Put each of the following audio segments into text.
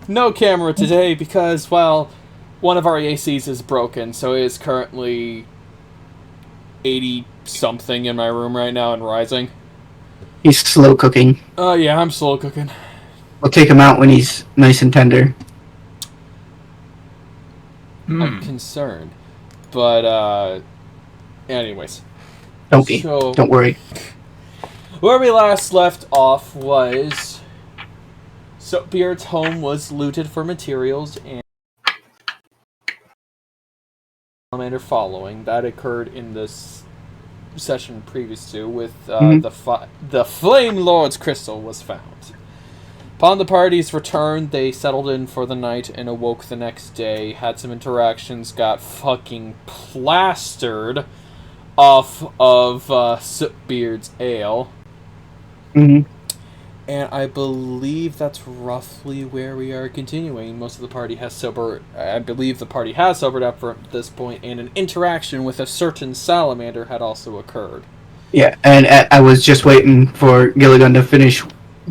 No camera today because, well, one of our ACs is broken, so it is currently 80-something in my room right now and rising. He's slow cooking. Oh, yeah, I'm slow cooking. We'll take him out when he's nice and tender. I'm concerned. But, anyways. Don't be. Don't worry. Where we last left off was... Soapbeard's home was looted for materials and... Salamander following. That occurred in this session previous to, with the Flame Lord's crystal was found. Upon the party's return, they settled in for the night and awoke the next day, had some interactions, got fucking plastered off of Soapbeard's ale. Mm-hmm. And I believe that's roughly where we are continuing. Most of the party has sobered... I believe the party has sobered up for this point, and an interaction with a certain salamander had also occurred. Yeah, and I was just waiting for Gilligan to finish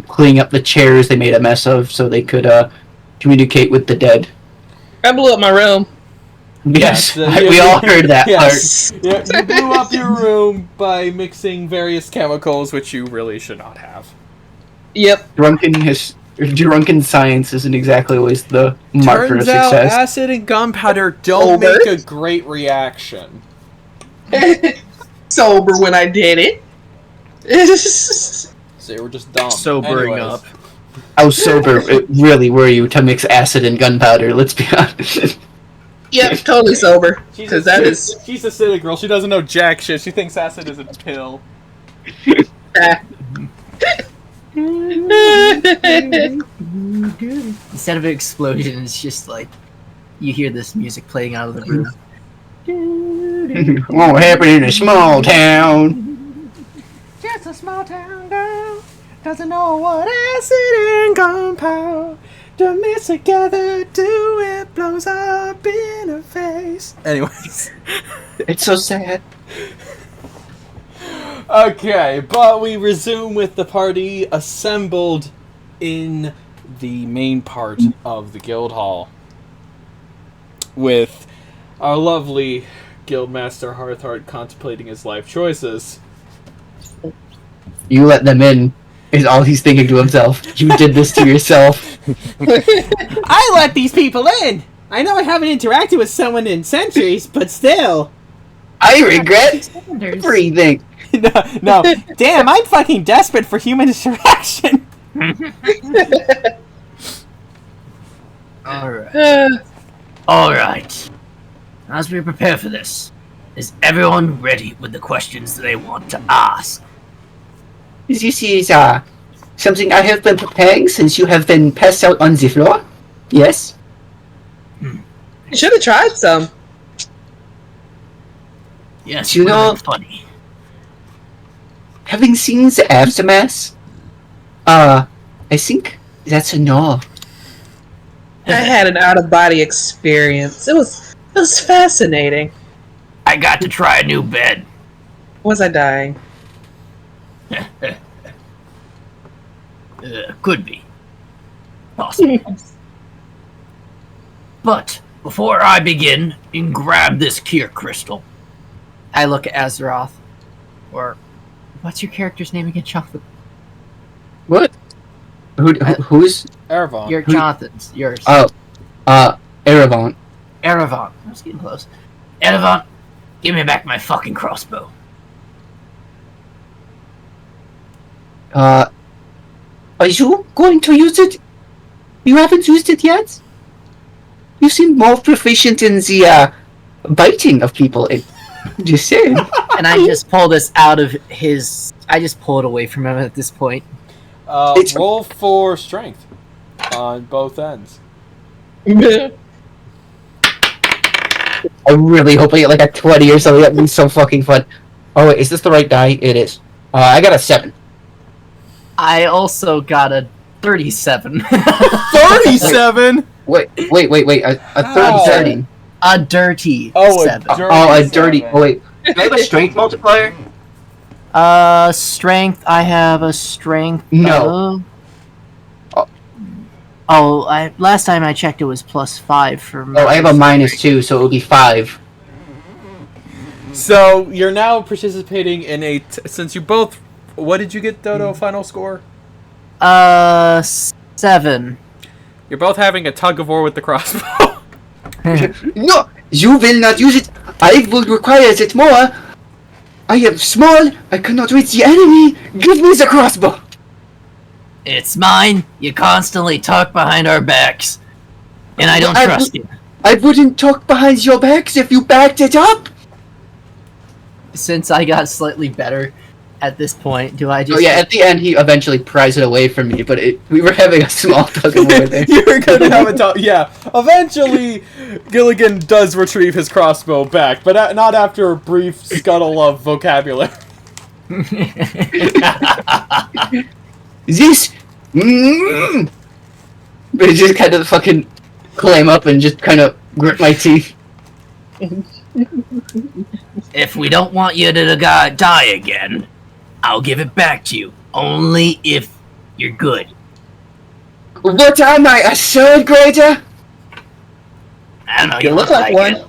cleaning up the chairs they made a mess of so they could communicate with the dead. I blew up my room. Yes, we all heard that yes. part. Yeah, you blew up your room by mixing various chemicals, which you really should not have. Yep. Drunken science isn't exactly always the marker of success. Turns out acid and gunpowder don't make a great reaction. Sober when I did it. So you were just dumb. Sobering up. How sober really were you to mix acid and gunpowder? Let's be honest. Yep, totally sober. Because that is... She's a city girl. She doesn't know jack shit. She thinks acid is a pill. Instead of an explosion, it's just like you hear this music playing out of the room. Won't happen in a small town. Just a small town girl doesn't know what acid and gunpowder mix together do it blows up in her face. Anyways, it's so sad. Okay, but we resume with the party assembled in the main part of the guild hall with our lovely Guildmaster Hearthheart contemplating his life choices. You let them in, is all he's thinking to himself. You did this to yourself. I let these people in! I know I haven't interacted with someone in centuries, but still. I regret everything. No, damn, I'm fucking desperate for human interaction. Alright. As we prepare for this, is everyone ready with the questions they want to ask? This is something I have been preparing since you have been passed out on the floor. Yes? You should have tried some. Yes, you know, funny. Having seen the aftermath, I think that's a no. I had an out-of-body experience. It was fascinating. I got to try a new bed. Was I dying? Could be. Possible. But, before I begin, and grab this Kier crystal. I look at Azeroth. Or, what's your character's name again, Jonathan? What? Who's? Erevont. Your Jonathan's. Yours. Oh, Erevont. Erevont. I was getting close. Erevont, give me back my fucking crossbow. Are you going to use it? You haven't used it yet? You seem more proficient in the, biting of people. Just saying. And I just pull this out of his... I just pull it away from him at this point. Roll for strength on both ends. I really hope I get like a 20 or something. That'd be so fucking fun. Oh wait, is this the right die? It is. I got a 7. I also got a 37. 37? Wait. A 30. A dirty 7. A dirty. Oh wait. Do I have a strength multiplier? Strength. I have a strength. No. Oh, last time I checked, it was +5 for. Oh, I have a -2, so it would be 5. So you're now participating in since you both. What did you get, Dodo? Final score? 7. You're both having a tug of war with the crossbow. No, you will not use it. I will require it more. I am small. I cannot reach the enemy. Give me the crossbow. It's mine. You constantly talk behind our backs, and I don't trust you. I wouldn't talk behind your backs if you backed it up. Since I got slightly better at this point, do I just... Oh yeah, at the end he eventually pries it away from me, but we were having a small tug of war there. You're gonna have a tug. Yeah. Eventually, Gilligan does retrieve his crossbow back, but not after a brief scuttle of vocabulary. This... But it just kind of fucking clam up and just kind of grit my teeth. If we don't want you to die again, I'll give it back to you. Only if you're good. What am I, a third grader? I don't know. You look like one.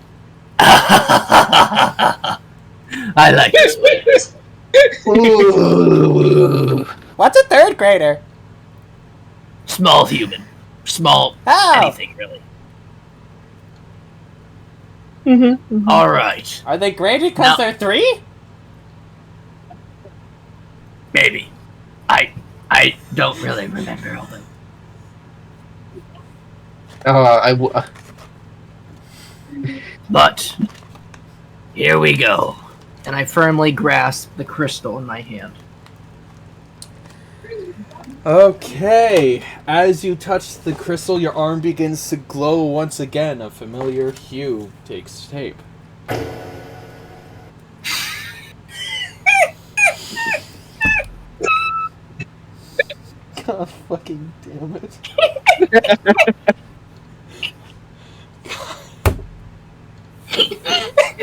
I like this. Ooh. What's a third grader? Small human. Small anything, really. Mm-hmm. Alright. Are they graded because they're 3? Maybe. I don't really remember all that. But here we go. And I firmly grasp the crystal in my hand. Okay. As you touch the crystal, your arm begins to glow once again. A familiar hue takes shape. God fucking damn it.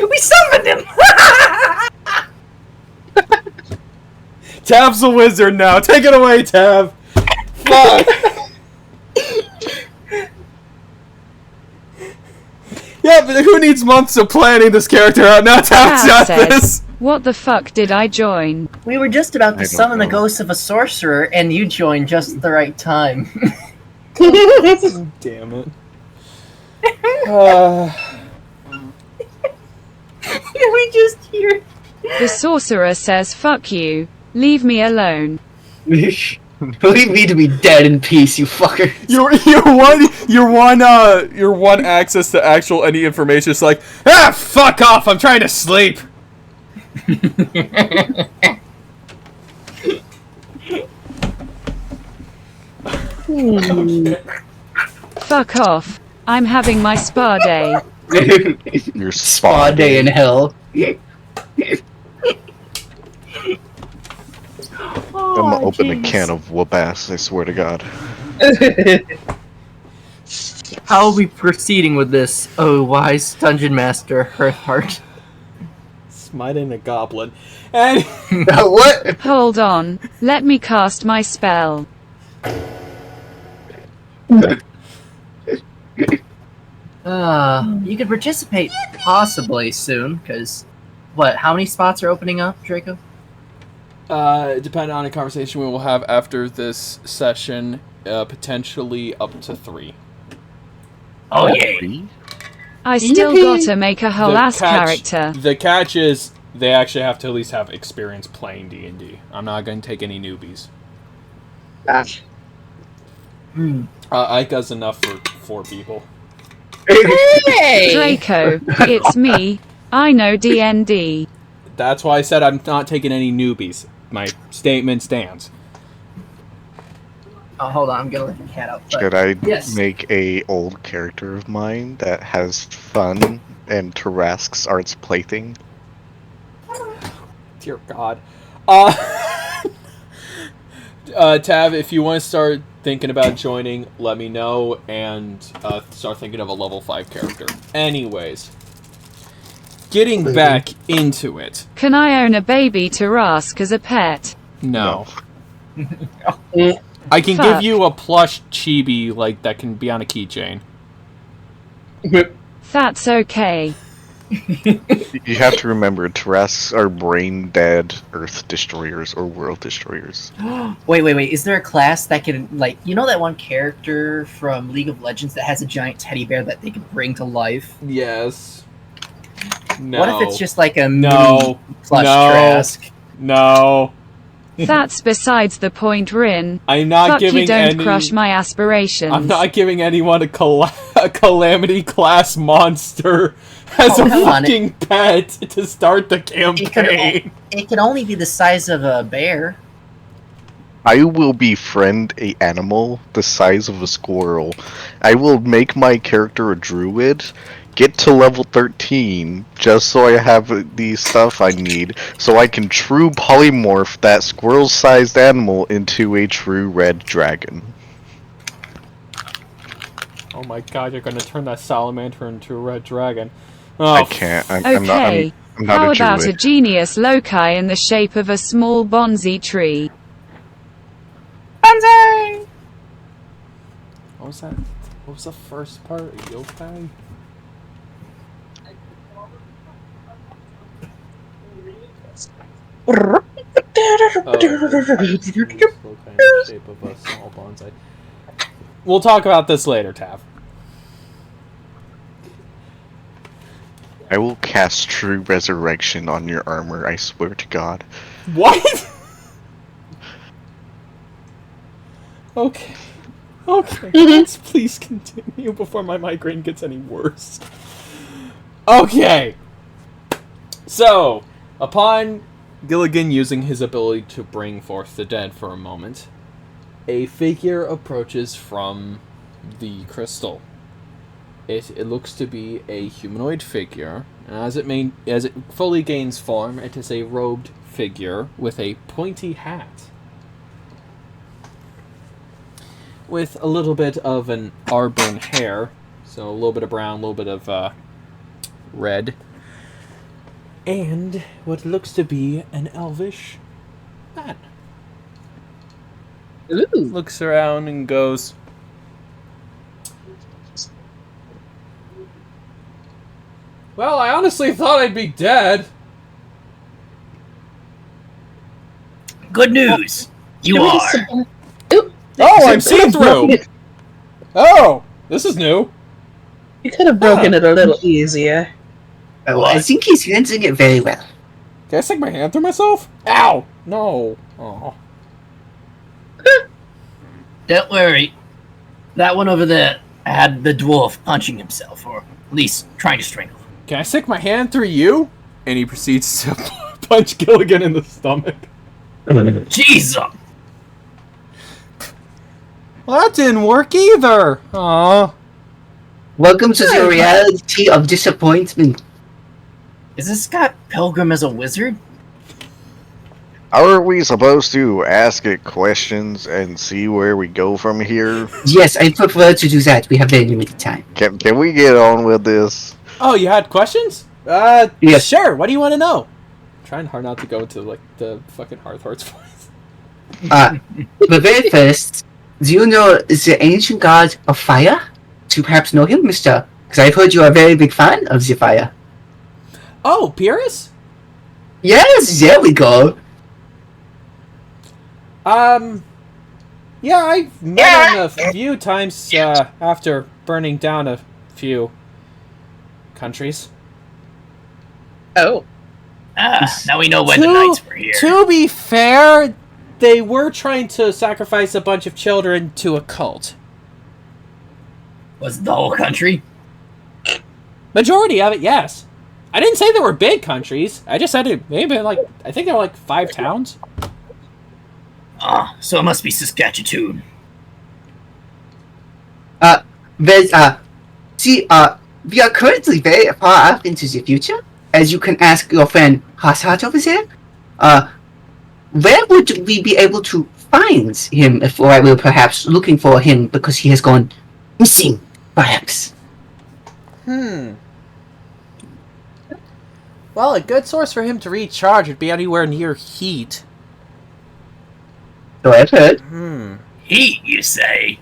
We summoned him! Tav's a wizard now. Take it away, Tav. Fuck. Yeah, but who needs months of planning this character out? Now Tav's got this. What the fuck did I join? We were just about to summon the ghost of a sorcerer, and you joined just at the right time. Damn it. We just hear... The sorcerer says fuck you. Leave me alone. Leave me to be dead in peace, you fucker. Your one access to actual any information is like, fuck off, I'm trying to sleep. Okay. Fuck off. I'm having my spa day. Your spa day in hell. I'm gonna open a can of whoop ass, I swear to God. How are we proceeding with this, oh wise dungeon master, Hearthheart? Smiting a goblin. And what? Hold on. Let me cast my spell. You could participate possibly soon, because... What, how many spots are opening up, Draco? Depending on a conversation we will have after this session, potentially up to 3. Oh, yeah. I still gotta make a whole ass character. The catch is they actually have to at least have experience playing D&D. I'm not going to take any newbies. Aika's enough for 4 people. Hey! Draco, it's me. I know D&D. That's why I said I'm not taking any newbies. My statement stands. Oh, hold on, I'm gonna let the cat out. Should I yes. make a old character of mine that has fun and Tarrasque's arts plaything? Dear God. Tav, if you want to start thinking about joining, let me know, and start thinking of a level 5 character. Anyways. Getting back into it. Can I own a baby Tarrasque as a pet? No. I can Fuck. give you a plush chibi like that can be on a keychain. That's okay. You have to remember, Tarrasques are brain-dead Earth destroyers or world destroyers. Wait. Is there a class that can, like, you know that one character from League of Legends that has a giant teddy bear that they can bring to life? Yes. No. What if it's just like a No. mini plush No. Tarrasque? No. That's besides the point, Rinn. I'm not Fuck giving you, don't any... crush my aspirations. I'm not giving anyone a calamity class monster as Oh, a come on. fucking pet to start the campaign. It can only be the size of a bear. I will befriend a animal the size of a squirrel. I will make my character a druid, get to level 13, just so I have the stuff I need, so I can true polymorph that squirrel-sized animal into a true red dragon. Oh my god, you're gonna turn that salamander into a red dragon. Oh, I can't. I'm Okay, not how a about a druid. genius loci in the shape of a small bonsai tree? Bonsai! What was that? What was the first part? Yokai? Shape of a small bonsai. We'll talk about this later, Tav. I will cast True Resurrection on your armor, I swear to God. What? Okay. Okay. Let's please continue before my migraine gets any worse. Okay. So, upon Gilligan using his ability to bring forth the dead for a moment, a figure approaches from the crystal. It looks to be a humanoid figure, and as it fully gains form, it is a robed figure with a pointy hat, with a little bit of an auburn hair, so a little bit of brown, a little bit of red, and what looks to be an elvish man. Ooh. Looks around and goes, "Well, I honestly thought I'd be dead." Good news! You are! Oh, I'm see-through! Oh, this is new. You could have broken it a little easier. Oh, I think he's handling it very well. Can I stick my hand through myself? Ow! No. Oh. Don't worry. That one over there had the dwarf punching himself, or at least trying to strangle him. Can I stick my hand through you? And he proceeds to punch Gilligan in the stomach. Jesus! Well, that didn't work either. Aw. Welcome to the reality of disappointment. Is this Scott Pilgrim as a wizard? Are we supposed to ask it questions and see where we go from here? Yes, I prefer to do that. We have very limited time. Can we get on with this? Oh, you had questions? Yes. Sure. What do you want to know? I'm trying hard not to go into, like, the fucking Hearthheart's voice. But very first, do you know the ancient god of fire? Do you perhaps know him, mister? Because I've heard you are a very big fan of the fire. Oh, Pyrrhus? Yes, there we go. Yeah, I've met him a few times, after burning down a few countries. Oh. Now we know when the knights were here. To be fair, they were trying to sacrifice a bunch of children to a cult. Was it the whole country? Majority of it, yes. I didn't say they were big countries. I just said it maybe like, I think there were like 5 towns. So it must be Saskatchewan. See, we are currently very far off into the future. As you can ask your friend Hassat over there, where would we be able to find him if I were perhaps looking for him because he has gone missing, perhaps? Well, a good source for him to recharge would be anywhere near heat. So I've heard. Heat, you say?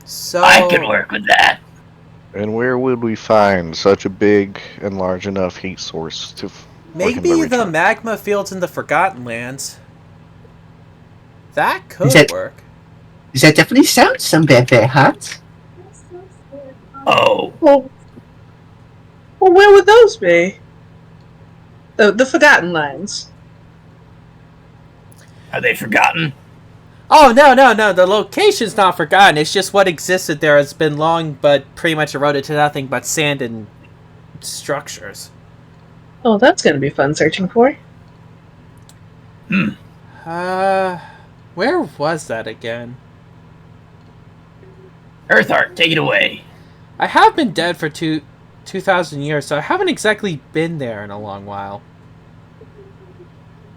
So I can work with that. And where would we find such a big and large enough heat source to maybe the magma fields in the Forgotten Lands. That could Is that- work. That definitely sounds somewhere very hot. Oh, Well, where would those be? The Forgotten Lands. are they forgotten? Oh, no. The location's not forgotten. It's just what existed there has been long, but pretty much eroded to nothing but sand and structures. Oh, that's gonna be fun searching for. Where was that again? Earthheart, take it away. I have been dead for 2,000 years, so I haven't exactly been there in a long while.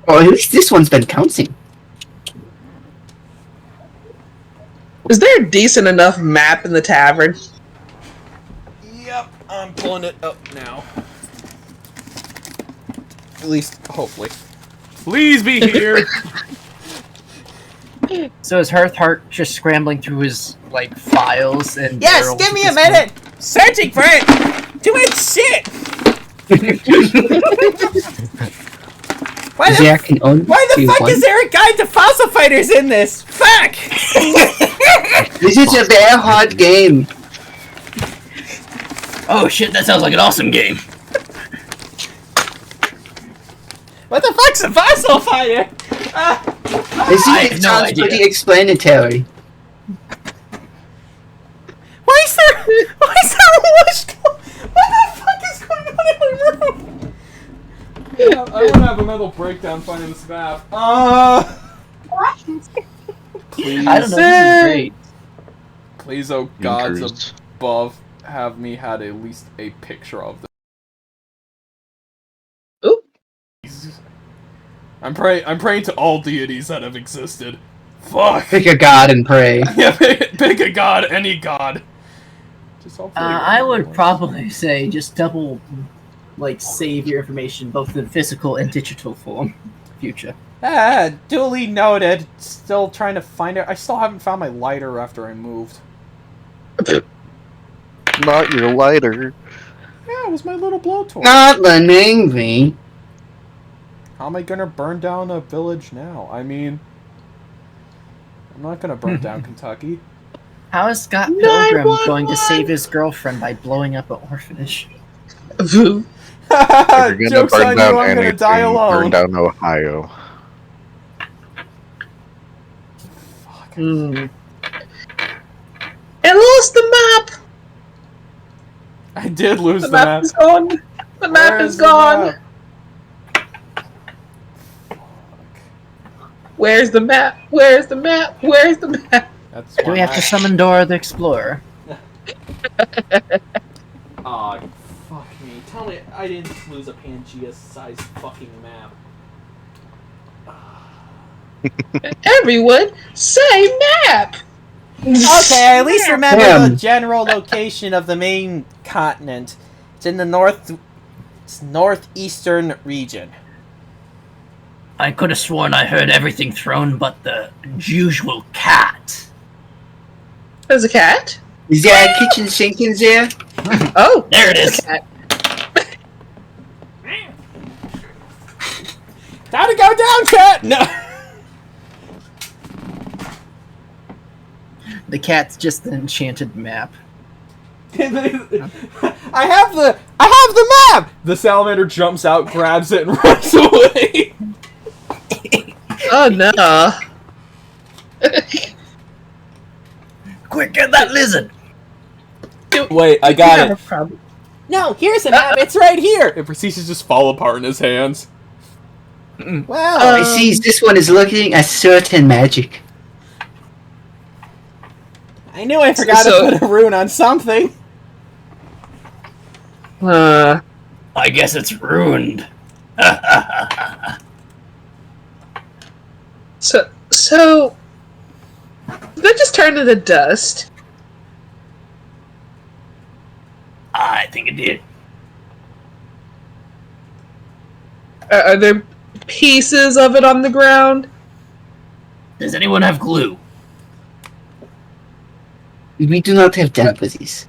Or at least this one's been counting. Is there a decent enough map in the tavern? Yep, I'm pulling it up now. At least, hopefully. Please be here! So is Hearthheart just scrambling through his files and Yes, barrels give me at a this minute! Searching for it! Too much shit! Why the There can only Why the be fuck one. is there a guide to fossil fighters in this? Fuck! This is a very hard game. Oh shit, that sounds like an awesome game. What the fuck's a fossil fighter? This I is, have it no sounds idea. pretty explanatory. Why is there a whoosh? What the fuck is going on in my room? Yeah, I want to have a mental breakdown finding this map. Please, I don't know, this is great. please, oh gods Increase. above, have me had at least a picture of this. Ooh. I'm praying to all deities that have existed. Fuck. Pick a god and pray. Yeah, pick a god, any god. Just hopefully I would probably say just double, save your information both in physical and digital form. Future. Duly noted. Still trying to find it. I still haven't found my lighter after I moved. Not your lighter. Yeah, it was my little blowtorch. Not letting me. How am I gonna burn down a village now? I mean, I'm not gonna burn down Kentucky. How is Scott Pilgrim going to save his girlfriend by blowing up an orphanage? If you're gonna Joke's burn on you, down I'm gonna anything, die alone. burn down Ohio. I lost the map! I did lose The the map map. is gone! The map Where is the gone! map? Where's the map? Where's the map? Where's the map? That's Do we have to summon Dora the Explorer? Aw, fuck me. Tell me I didn't lose a Pangea-sized fucking map. Everyone, say map! Okay, I at least remember Damn. the general location of the main continent. It's in the northeastern region. I could have sworn I heard everything thrown but the usual cat. There's a cat? Is there a kitchen sink in there? Oh, There it is. a cat. Gotta go down, cat! No! The cat's just an enchanted map. I have the map! The salamander jumps out, grabs it, and runs away. Oh no. Quick, get that lizard! Wait, I You got have it. a problem. No, here's a map, it's right here! It proceeds to just fall apart in his hands. Well, I see this one is looking at certain magic. I knew I forgot So- to put a rune on something. I guess it's ruined. So did that just turn into dust? I think it did. Are there pieces of it on the ground? Does anyone have glue? We do not have delicacies.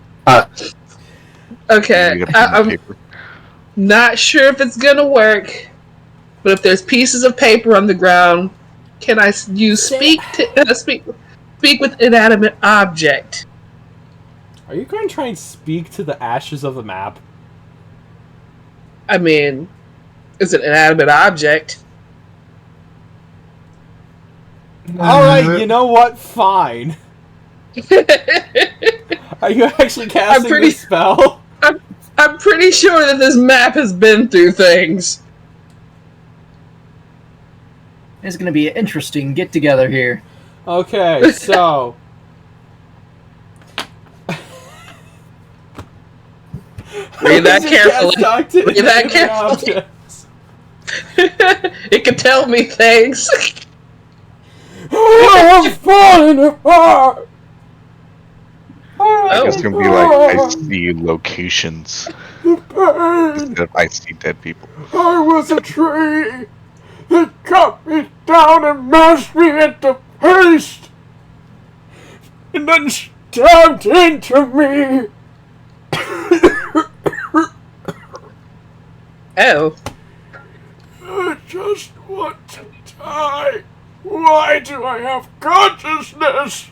Okay, You get I'm paper. not sure if it's gonna work, but if there's pieces of paper on the ground, can I use speak with inanimate object? Are you going to try and speak to the ashes of the map? I mean, it's an inanimate object. Alright, you know what? Fine. Are you actually casting pretty- the spell? I'm pretty sure that this map has been through things. It's gonna be an interesting get together here. Okay, so... Read that carefully. Read that carefully. It can tell me things. I'm falling apart! It's gonna be like I see locations instead of I see dead people. I was a tree that cut me down and mashed me into paste, and then stabbed into me. Oh. I just want to die. Why do I have consciousness?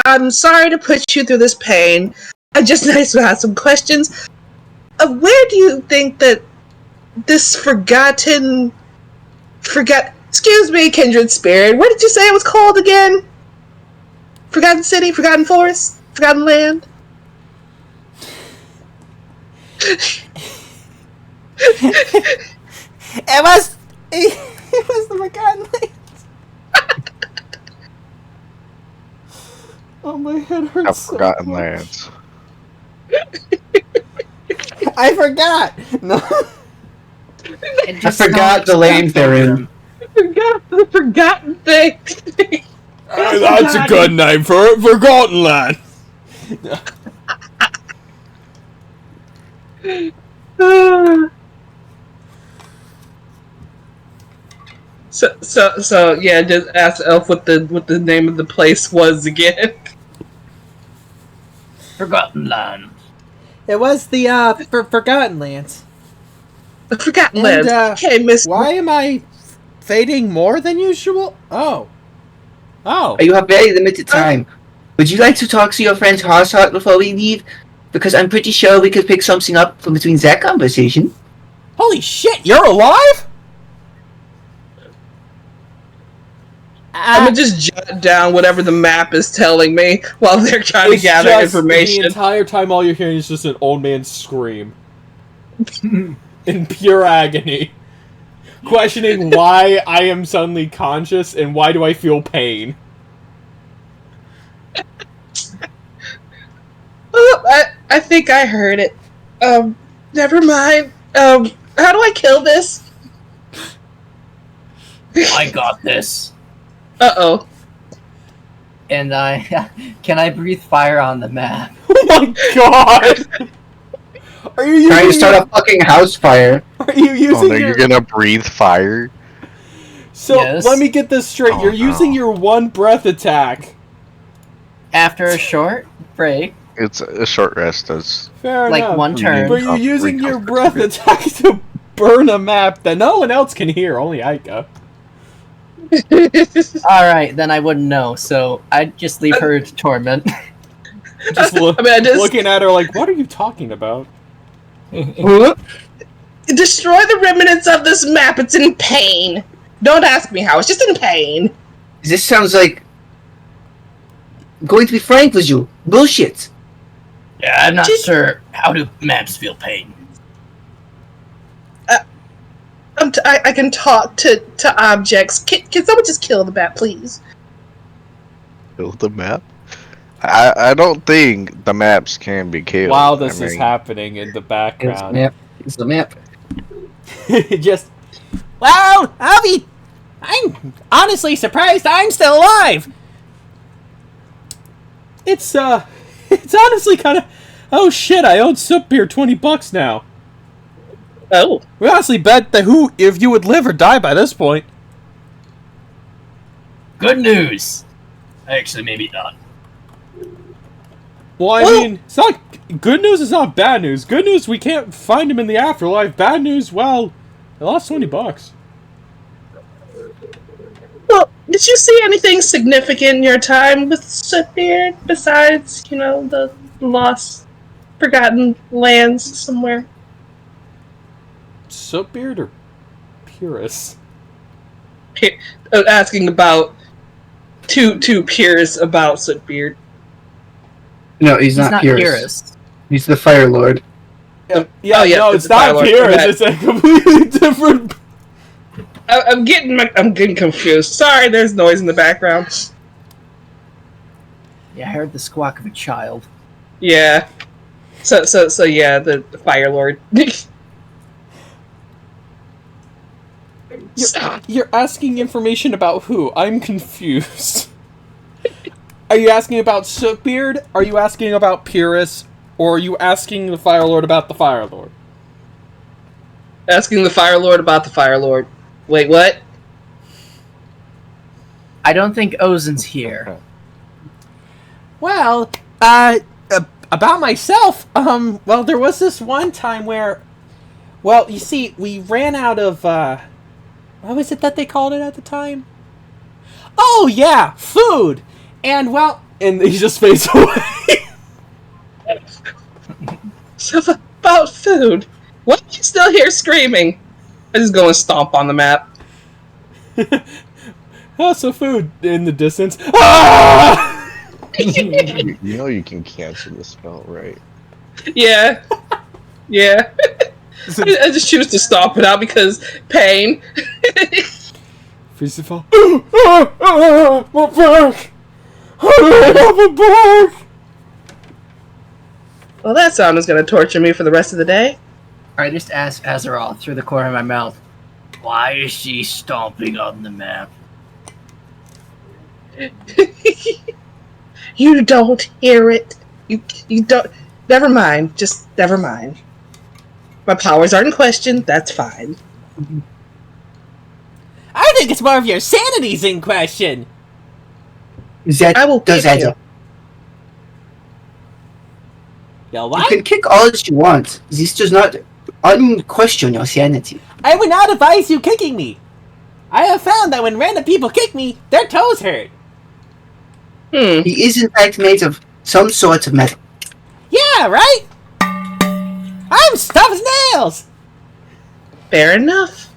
I'm sorry to put you through this pain. I just nice to have some questions. Where do you think that this excuse me, kindred spirit, what did you say it was called again? Forgotten City? Forgotten Forest? Forgotten Land? It was the Forgotten Lands. Oh, my head hurts. I've forgotten lands. I forgot. No. I forgot the lane they're in. Forgot the forgotten thing. That's a good name for it, Forgotten Land. So yeah, just ask Elf what the name of the place was again. Forgotten Land. It was the Forgotten Lands. Forgotten And, Lands. Okay, Miss. Why am I fading more than usual? Oh. You have very limited time. Would you like to talk to your friend Harsart before we leave? Because I'm pretty sure we could pick something up from between that conversation. Holy shit! You're alive? I'm gonna just jot down whatever the map is telling me while they're trying to gather information. The entire time, all you're hearing is just an old man scream in pure agony, questioning why I am suddenly conscious and why do I feel pain. Oh, I think I heard it. Never mind. How do I kill this? I got this. Uh-oh. And can I breathe fire on the map? Oh my god! Are you Trying to using start a fucking house fire. Are you Oh using no, you're gonna breathe fire? So, Yes. let me get this straight. Oh, You're using no. your one breath attack. After a short break, It's a short rest. As Fair like enough. one turn. But you're using your breath attack to burn a map that no one else can hear, only Aika. Alright, then I wouldn't know, so I'd just leave her to torment. Just, looking at her like, what are you talking about? Destroy the remnants of this map. It's in pain. Don't ask me how. It's just in pain. This sounds like... Going to be frank with you. Bullshit. Yeah, I'm not sure. How do maps feel pain? I can talk to objects. Can someone just kill the bat, please? kill the map. I don't think the maps can be killed. While this I is mean, happening in the background. It's the map. Just, Well, I'm honestly surprised I'm still alive. it's honestly kind of, oh shit, I owe Supbeer $20 now. Oh. We honestly bet that if you would live or die by this point. Good news. Actually, maybe not. Well, I mean, it's not good news. Is not bad news. Good news, we can't find him in the afterlife. Bad news, well, I lost $20. Well, did you see anything significant in your time with Sahire besides, the lost, forgotten lands somewhere? Soapbeard or Purus? Asking about two peers about Sootbeard. No, he's not Pyrrhus. Pyrrhus. He's the Fire Lord. Yeah, yeah, it's not Purus. It's a completely different. I'm getting confused. Sorry, there's noise in the background. Yeah, I heard the squawk of a child. Yeah. So yeah, the Fire Lord. You're asking information about who? I'm confused. Are you asking about Sootbeard? Are you asking about Pyrrhus? Or are you asking the Fire Lord about the Fire Lord? Asking the Fire Lord about the Fire Lord. Wait, what? I don't think Ozen's here. Well, about myself, well, there was this one time where, well, you see, we ran out of, what was it that they called it at the time? Oh, yeah, food! And, well, And he just fades away. So about food. Why are you still here screaming? I just go and stomp on the map. So food in the distance. Ah! You know you can cancel the spell, right? Yeah. Yeah. I just choose to stomp it out because pain. Freeze the fall. My back! My back! Well, that sound is going to torture me for the rest of the day. I just asked Azeroth through the corner of my mouth, why is she stomping on the map? You don't hear it. You don't. Never mind. Just never mind. My powers aren't in question. That's fine. I think it's more of your sanity's in question. That I will does kick add you. up. You know You what? can kick all that you want. This does not unquestion your sanity. I would not advise you kicking me. I have found that when random people kick me, their toes hurt. He is in fact made of some sort of metal. Yeah, right? I'm tough as nails. Fair enough.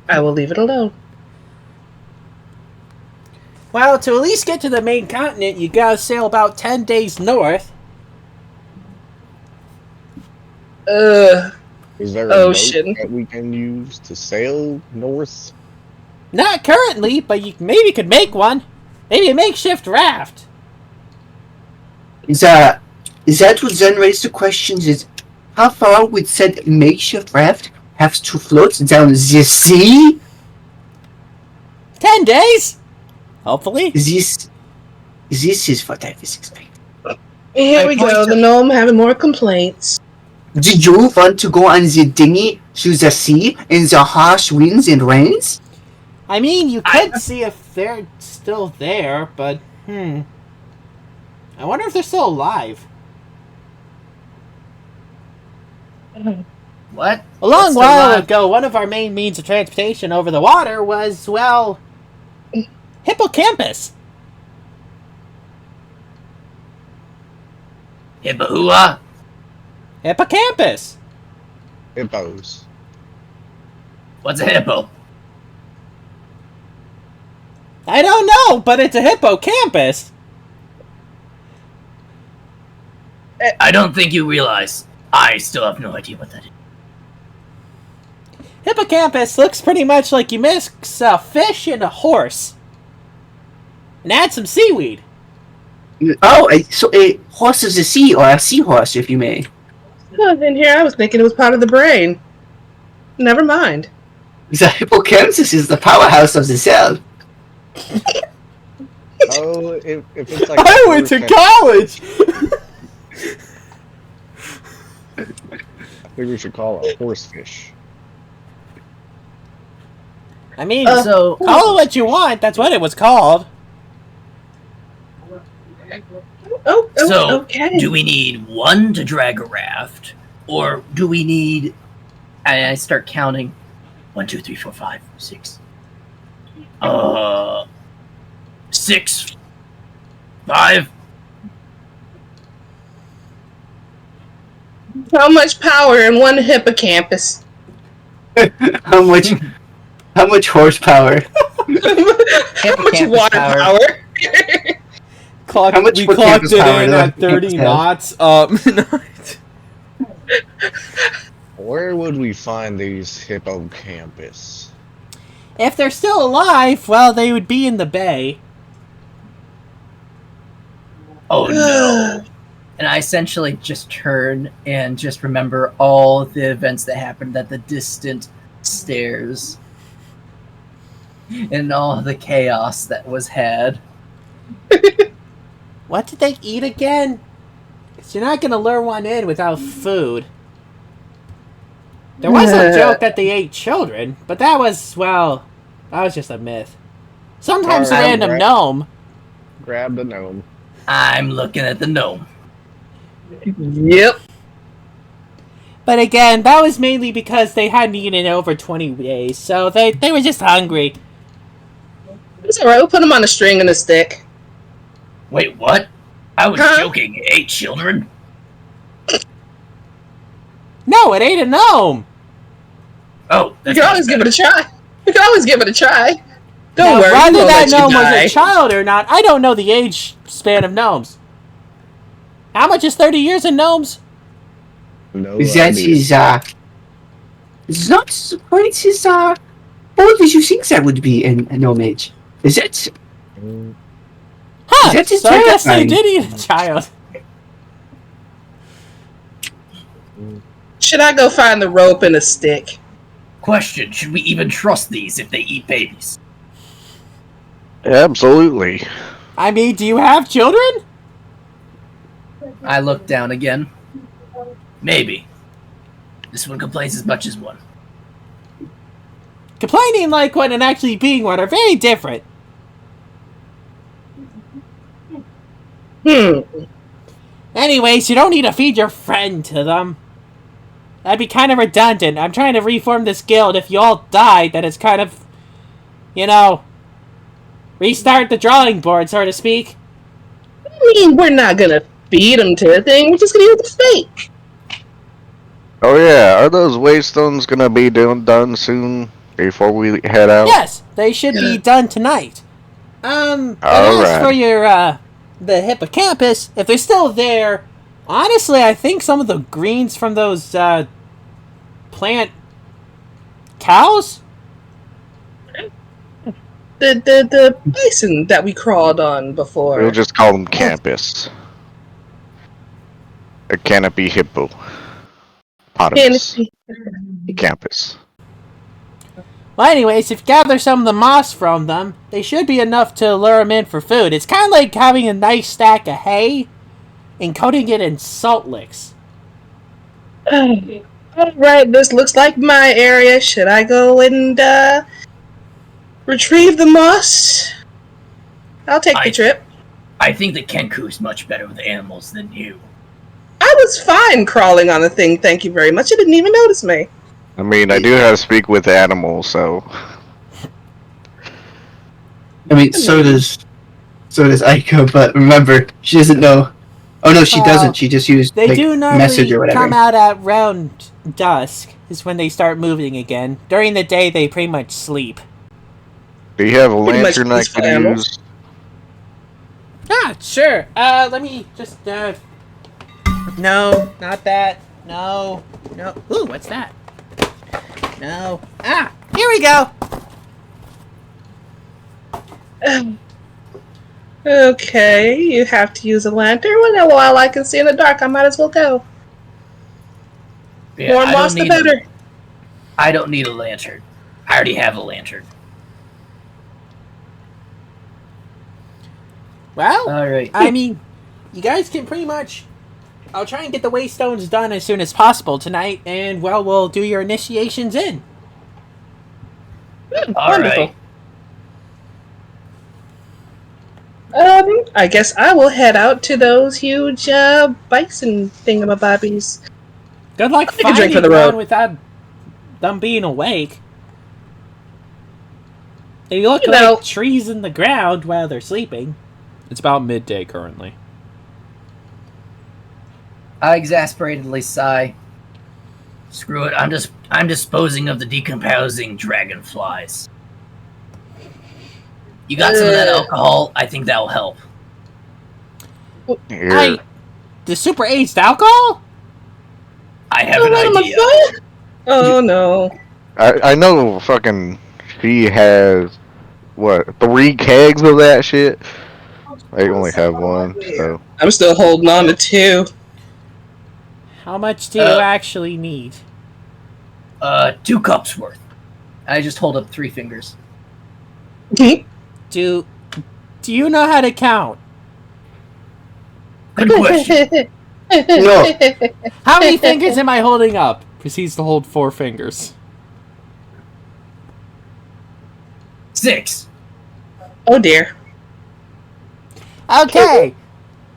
I will leave it alone. Well, to at least get to the main continent, you gotta sail about 10 days north. Is there a Ocean. boat that we can use to sail north? Not currently, but you maybe could make one. Maybe a makeshift raft. Is that what then raised the question? Is how far would said makeshift raft have to float down the sea? 10 days? Hopefully. This is what I was expecting. Here we go. The gnome having more complaints. Do you want to go on the dinghy through the sea in the harsh winds and rains? I mean, you could see if they're still there, but, I wonder if they're still alive. What? A long What's while alive? ago, one of our main means of transportation over the water was, well, hippocampus. Hippahua? Hippocampus. Hippos. What's a hippo? I don't know, but it's a hippocampus. I don't think you realize. I still have no idea what that is. Hippocampus looks pretty much like you mix a fish and a horse. And add some seaweed. Oh, so a horse of the sea, or a seahorse, if you may. Oh, in here, I was thinking it was part of the brain. Never mind. The hippocampus is the powerhouse of the cell. Oh, if it's like I went to college! I think we should call it a horsefish. I mean, So, call it what you want. That's what it was called. So, okay. do we need one to drag a raft, or do we need? and I start counting. 1, 2, 3, 4, 5, 6. 6, 5. How much power in one hippocampus? How much horsepower? How much Hippocampus water power. power? How much We would clocked campus it power in do at I 30 have? knots. Where would we find these hippocampus? If they're still alive, well, they would be in the bay. Oh no! And I essentially just turn and just remember all the events that happened at the distant stairs. And all the chaos that was had. What did they eat again? 'Cause you're not going to lure one in without food. There was a joke that they ate children, but that was, well, that was just a myth. Sometimes a Alright, random right. gnome. Grab the gnome. I'm looking at the gnome. Yep. But again, that was mainly because they hadn't eaten in over 20 days, so they were just hungry. It's alright, we'll put them on a string and a stick. Wait, what? I was Huh? joking. 8 children? No, it ate a gnome! Oh, We that's can always give it a try. We can always give it a try. Don't Now, worry, whether we'll that let you gnome was die. a child or not, I don't know the age span of gnomes. How much is 30 years in gnomes? No Is that idea. his, it's not quite as, old as you think that would be in a gnome age. Is that, Huh, That's just so I guess they terrifying. did eat a child. Should I go find the rope and a stick? Question, should we even trust these if they eat babies? Absolutely. I mean, do you have children? I look down again. Maybe. This one complains as much as one. Complaining like one and actually being one are very different. Anyways, you don't need to feed your friend to them. That'd be kind of redundant. I'm trying to reform this guild. If you all died, then it's kind of, you know, restart the drawing board, so to speak. I mean, we're not gonna feed them to the thing. We're just gonna use the fake. Oh yeah, are those waystones gonna be done soon before we head out? Yes, they should be done tonight. And as Alright. for your, the hippocampus, if they're still there, honestly, I think some of the greens from those, plant cows? The bison that we crawled on before. We'll just call them campus. A canopy hippo. Potamus. Campus. Well, anyways, if you gather some of the moss from them, they should be enough to lure them in for food. It's kind of like having a nice stack of hay and coating it in salt licks. Alright, this looks like my area. Should I go and retrieve the moss? I'll take the trip. I think that Kenku's much better with animals than you. I was fine crawling on the thing, thank you very much. You didn't even notice me. I mean, I do have to speak with animals, so. I mean, so does Aika, but remember, she doesn't know. Oh no, she doesn't. She just used They like, do message or normally whatever. come out at round dusk, is when they start moving again. During the day, they pretty much sleep. Do you have a Pretty much lantern I peaceful could animals. use? Ah, sure. Let me just, no, not that. No. Ooh, what's that? No. Ah, here we go. Okay, you have to use a lantern. Well, while I can see in the dark, I might as well go. Yeah, More I don't moss, the need better. I don't need a lantern. I already have a lantern. Well, Alright. I mean, you guys can pretty much... I'll try and get the waystones done as soon as possible tonight, and, well, we'll do your initiations in. All Wonderful. right. I guess I will head out to those huge bison thingamabobbies. Good luck Take a drink for finding the one road. without them being awake. They look You know- like trees in the ground while they're sleeping. It's about midday currently. I exasperatedly sigh. Screw it. I'm disposing of the decomposing dragonflies. You got some of that alcohol? I think that'll help. Here. The super aged alcohol? I have Oh, an what am I idea. doing? Oh no. I know fucking she has, what, 3 kegs of that shit? I only have 1, so. I'm still holding on to 2. How much do you actually need? 2 cups worth. I just hold up 3 fingers. Do you know how to count? Good question. No. How many fingers am I holding up? Proceeds to hold 4 fingers. 6. Oh dear. Okay.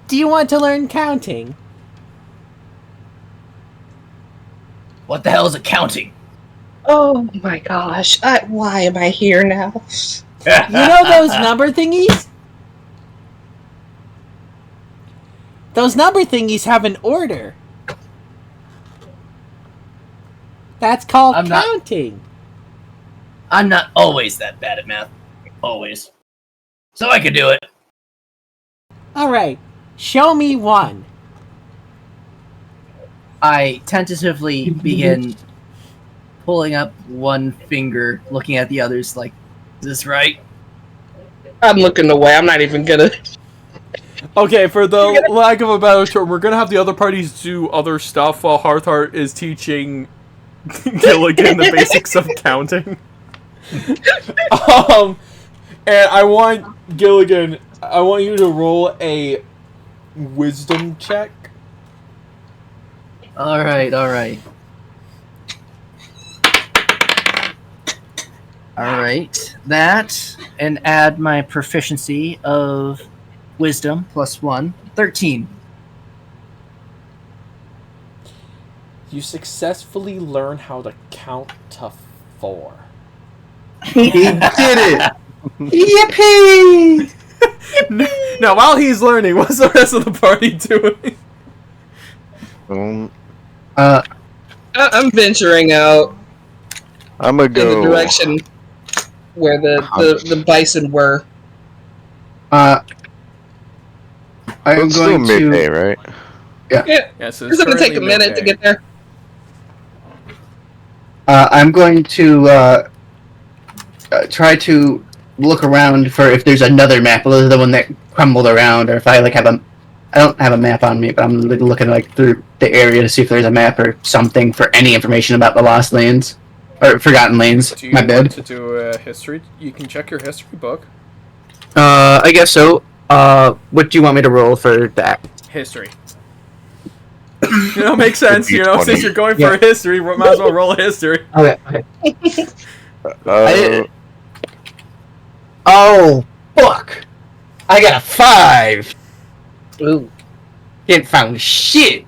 Do you want to learn counting? What the hell is accounting? Oh my gosh. Why am I here now? You know those number thingies? Those number thingies have an order. That's called I'm not- counting. I'm not always that bad at math. Always. So I can do it. Alright. Show me 1. I tentatively begin pulling up 1 finger, looking at the others like, Is this right? I'm looking away. I'm not even gonna. Okay, for the lack of a better term, we're gonna have the other parties do other stuff while Hearthheart is teaching Gilligan the basics of counting. And I want Gilligan, I want you to roll a wisdom check. alright. Alright, that, and add my proficiency of wisdom plus 1, 13. You successfully learn how to count to 4. He did it! Yippee! Now, while he's learning, what's the rest of the party doing? I'm venturing out I'm gonna in the go. direction where the bison were. I'm It's still going midday, to. right? Yeah, so It's gonna take a minute to get there. I'm going to try to look around for if there's another map other than the one that crumbled around, or if I have a. I don't have a map on me, but I'm looking through the area to see if there's a map or something for any information about the lost lands or forgotten lands. Do you My want bad. to do a history? You can check your history book. I guess so. What do you want me to roll for that? History. Makes sense. Since you're going for Yeah. a history, might as well roll a history. Okay. Oh, fuck! I got a 5! Ooh. Ain't found shit!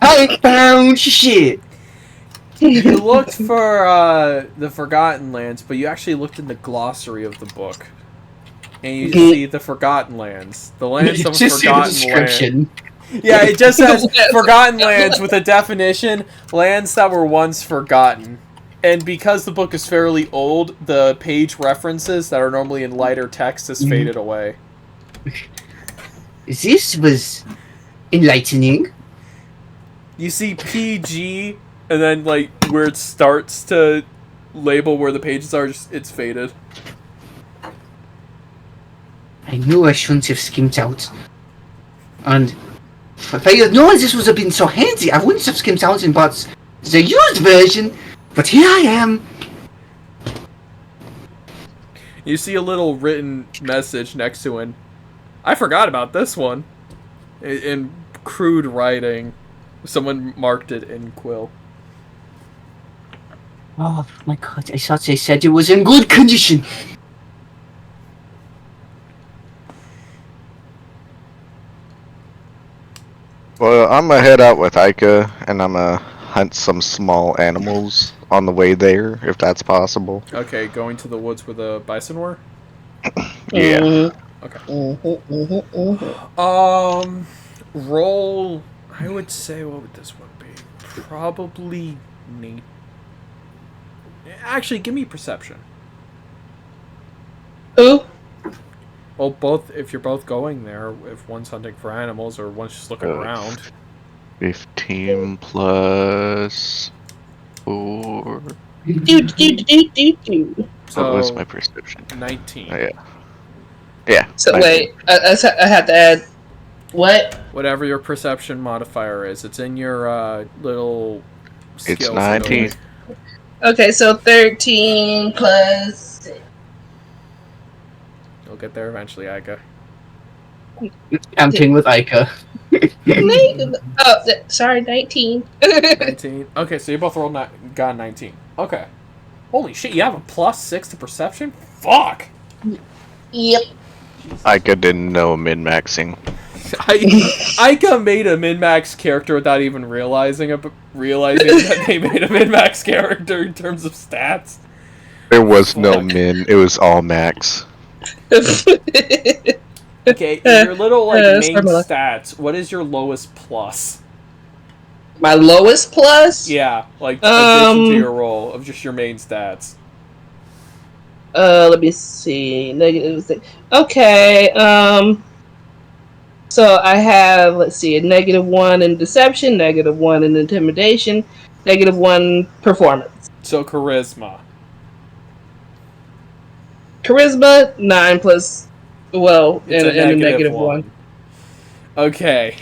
I ain't found shit! You looked for the Forgotten Lands, but you actually looked in the glossary of the book. And you see the Forgotten Lands. The lands of Just see the Forgotten description. Lands. Yeah, it just says Forgotten Lands with a definition, lands that were once forgotten. And because the book is fairly old, the page references that are normally in lighter text has faded away. This was enlightening. You see PG, and then where it starts to label where the pages are, it's faded. I knew I shouldn't have skimmed out. And if I had known this would have been so handy, I wouldn't have skimmed out and bought the used version. But here I am. You see a little written message next to it. I forgot about this one. In crude writing. Someone marked it in quill. Oh my god, I thought they said it was in good condition. Well, I'm gonna head out with Aika, and I'm gonna hunt some small animals on the way there, if that's possible. Okay, going to the woods where the bison were? Yeah. Okay. Roll. I would say, what would this one be? Probably Actually, give me perception. Who? Well, both. If you're both going there, if one's hunting for animals or one's just looking around. 15 plus 4. So, What was my perception? 19. Oh, yeah. Yeah. So 19. wait, I have to add what? Whatever your perception modifier is, it's in your little. It's 19. Okay, so 13 plus. You'll get there eventually, Aika. I'm king with Aika. Sorry, 19. 19. Okay, so you both got 19. Okay. Holy shit, you have a +6 to perception? Fuck! Yep. Aika didn't know min-maxing. Aika made a min-max character without even realizing that they made a min-max character in terms of stats. There was no min, it was all max. Okay, in your little main stats, what is your lowest plus? My lowest plus? Yeah, addition to your roll of just your main stats. Let me see. -6. Okay, so I have, let's see, a -1 in deception, -1 in intimidation, -1 performance. So charisma. Charisma, 9 plus, well, and a -1. Okay.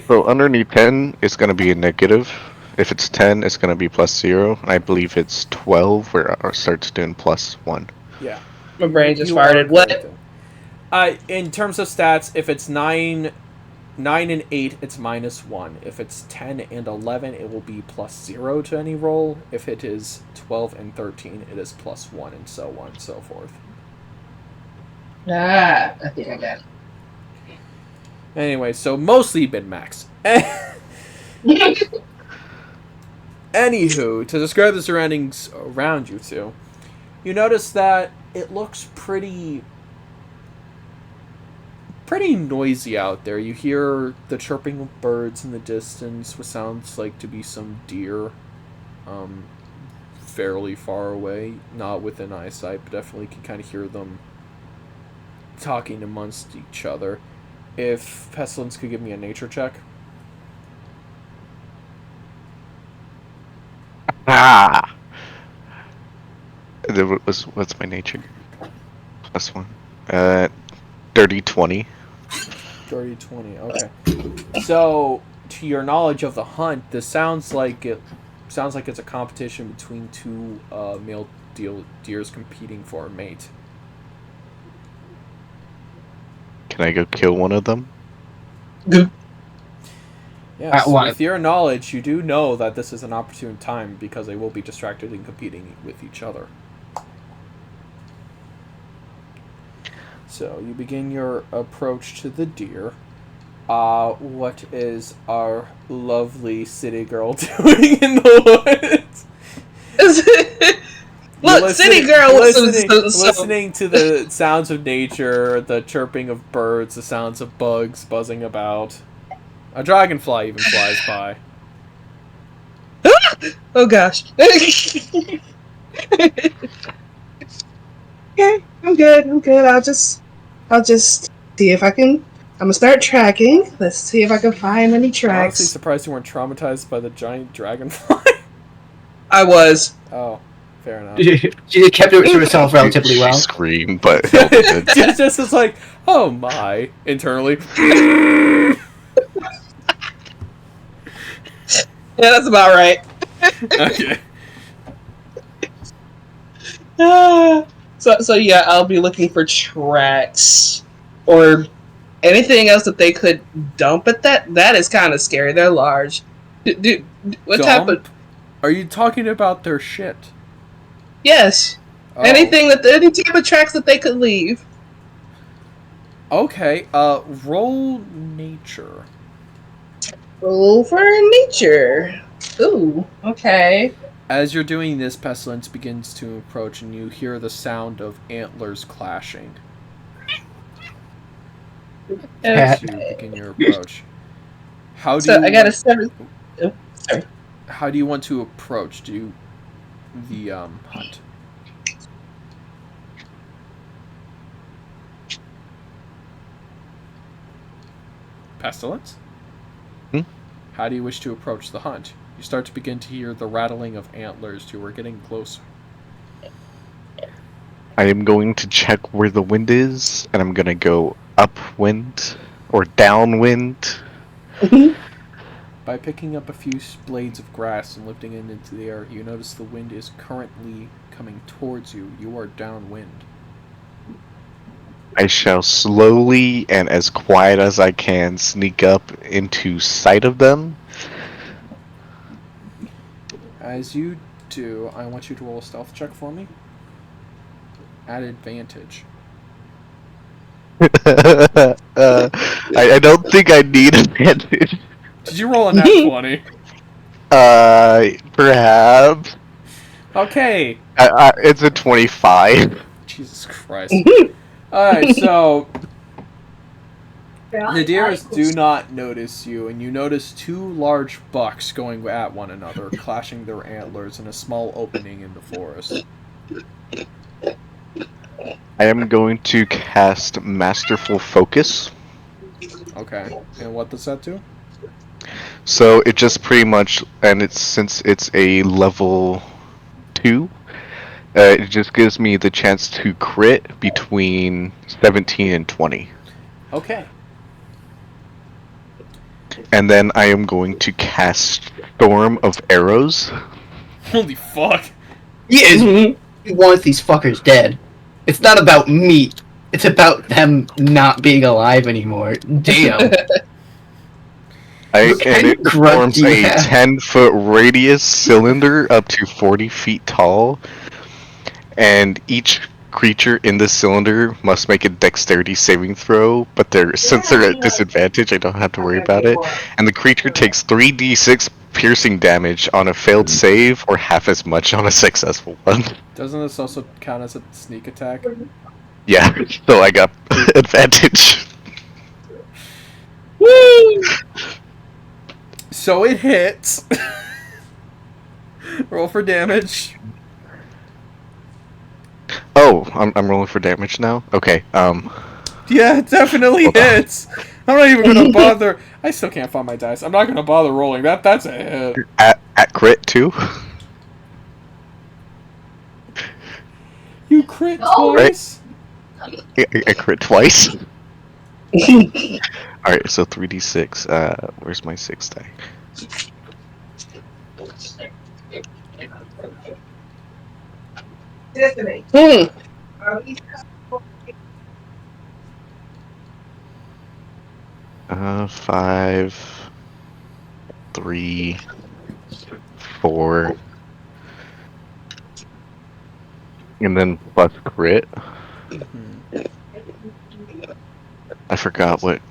So underneath 10, it's going to be a negative. If it's 10, it's going to be +0. And I believe it's 12 where it starts doing +1. Yeah. My brain just farted. What? In terms of stats, if it's 9 and 8, it's -1. If it's 10 and 11, it will be +0 to any roll. If it is 12 and 13, it is +1, and so on and so forth. I think I got it. Anyway, so mostly min-max. Anywho, to describe the surroundings around you two, you notice that it looks pretty noisy out there. You hear the chirping of birds in the distance, what sounds like to be some deer, fairly far away, not within eyesight, but definitely can kind of hear them talking amongst each other. If Pestilence could give me a nature check. Ah! What's my nature? +1. Dirty 20. Dirty 20, okay. So, to your knowledge of the hunt, this sounds like it's a competition between two male deers competing for a mate. Can I go kill one of them? Yes, with your knowledge, you do know that this is an opportune time because they will be distracted and competing with each other. So, you begin your approach to the deer. What is our lovely city girl doing in the woods? Look, city girl listening to the sounds of nature, the chirping of birds, the sounds of bugs buzzing about. A dragonfly even flies by. Oh gosh. Okay, I'm good. I'll just see if I can. I'm gonna start tracking. Let's see if I can find any tracks. I'm honestly surprised you weren't traumatized by the giant dragonfly. I was. Oh, fair enough. She kept it to herself relatively well. She screamed, but just was like, oh my, internally. Yeah, that's about right. Okay. So yeah, I'll be looking for tracks or anything else that they could dump at that. That is kind of scary. They're large. What type of? Are you talking about their shit? Yes. Oh. Any type of tracks that they could leave. Okay, roll nature. Roll for nature. Ooh, okay. As you're doing this, Pestilence begins to approach, and you hear the sound of antlers clashing. As you begin your approach. How do I got a 7. Oh, sorry. How do you want to approach the hunt? Pestilence? How do you wish to approach the hunt? You start to begin to hear the rattling of antlers. You are getting closer. I am going to check where the wind is, and I'm going to go upwind or downwind. By picking up a few blades of grass and lifting it into the air, you notice the wind is currently coming towards you. You are downwind. I shall slowly and as quiet as I can sneak up into sight of them. As you do, I want you to roll a stealth check for me. At advantage. I don't think I need advantage. Did you roll a nat 20? Perhaps. Okay. It's a 25. Jesus Christ. Alright, so the deers do not notice you, and you notice two large bucks going at one another, clashing their antlers in a small opening in the forest. I am going to cast Masterful Focus. Okay, and what does that do? So it just pretty much, and since it's a level 2, it just gives me the chance to crit between 17 and 20. Okay. And then I am going to cast Storm of Arrows. Holy fuck. He wants these fuckers dead. It's not about me. It's about them not being alive anymore. Damn. And it forms a 10-foot radius cylinder up to 40 feet tall. And each creature in the cylinder must make a dexterity saving throw, but since they're at disadvantage, I don't have to worry about it. And the creature takes 3d6 piercing damage on a failed save, or half as much on a successful one. Doesn't this also count as a sneak attack? Yeah, so I got advantage. Woo! So it hits. Roll for damage. Oh, I'm rolling for damage now? Okay, Yeah, it definitely hits. I'm not even gonna bother. I still can't find my dice. I'm not gonna bother rolling. That's a hit. At crit too? You crit twice? Right. I crit twice. Alright, so 3d6. Where's my 6th die? Hmm. 5, 3, 4, and then plus crit. I forgot what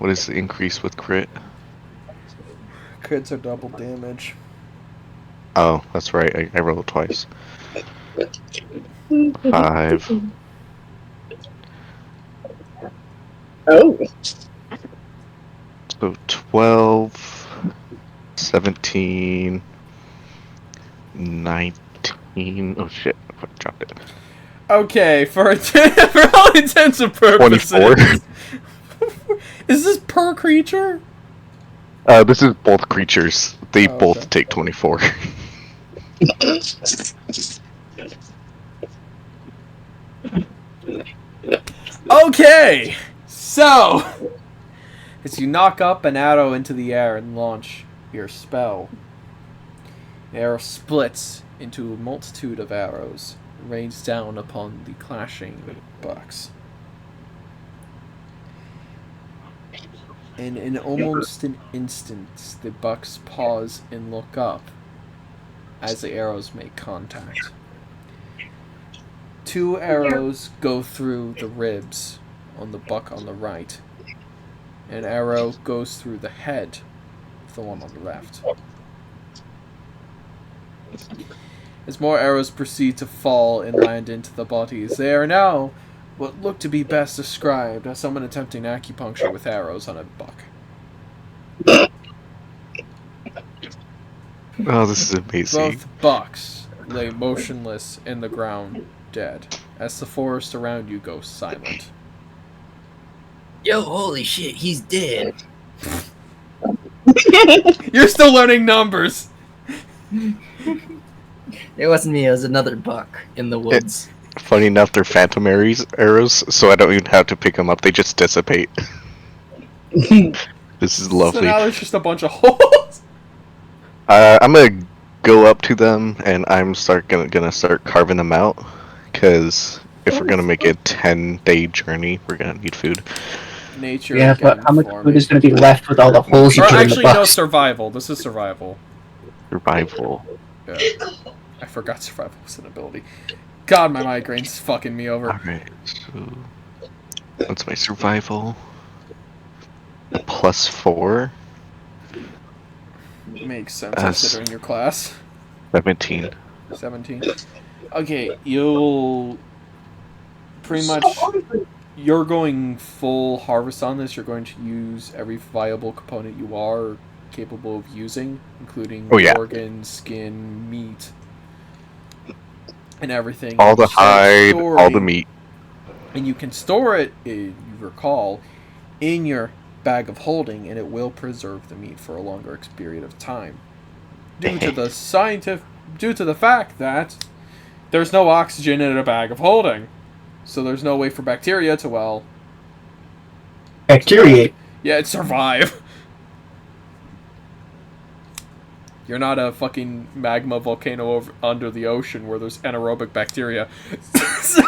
is the increase with crit. Crits are double damage. Oh, that's right. I rolled twice. 5. Oh. So 12, 17, 19. Oh shit! I dropped it. Okay, for all intents and purposes. 24. Is this per creature? This is both creatures. They both take 24. Okay, so as you knock up an arrow into the air and launch your spell, the arrow splits into a multitude of arrows and rains down upon the clashing bucks. And in almost an instant, the bucks pause and look up. as the arrows make contact. 2 arrows go through the ribs on the buck on the right. An arrow goes through the head of the one on the left. As more arrows proceed to fall and land into the bodies, they are now what look to be best described as someone attempting acupuncture with arrows on a buck. Oh, this is amazing. Both bucks lay motionless in the ground, dead, as the forest around you goes silent. Yo, holy shit, he's dead. You're still learning numbers! It wasn't me, it was another buck in the woods. Funny enough, they're phantom arrows, so I don't even have to pick them up. They just dissipate. This is lovely. So now there's just a bunch of holes. I'm gonna go up to them and I'm gonna start carving them out. Cause if we're gonna make a 10-day journey, we're gonna need food. Nature. Yeah, but again how much for food me. is going to be left with all the holes you Or put in the actually, no, box? survival. This is survival. Survival. Yeah. I forgot survival was an ability. God, my migraine's fucking me over. Alright, so what's my survival? +4? Makes sense considering your class. 17. 17. Okay, you'll pretty much. You're going full harvest on this. You're going to use every viable component you are capable of using, including organs, skin, meat, and everything. All the Start hide, all the storing- meat. And you can store it, you recall, in your bag of holding, and it will preserve the meat for a longer period of time. Due to the fact that there's no oxygen in a bag of holding. So there's no way for bacteria to, well... Bacteria? Yeah, it survive. You're not a fucking magma volcano under the ocean where there's anaerobic bacteria. So...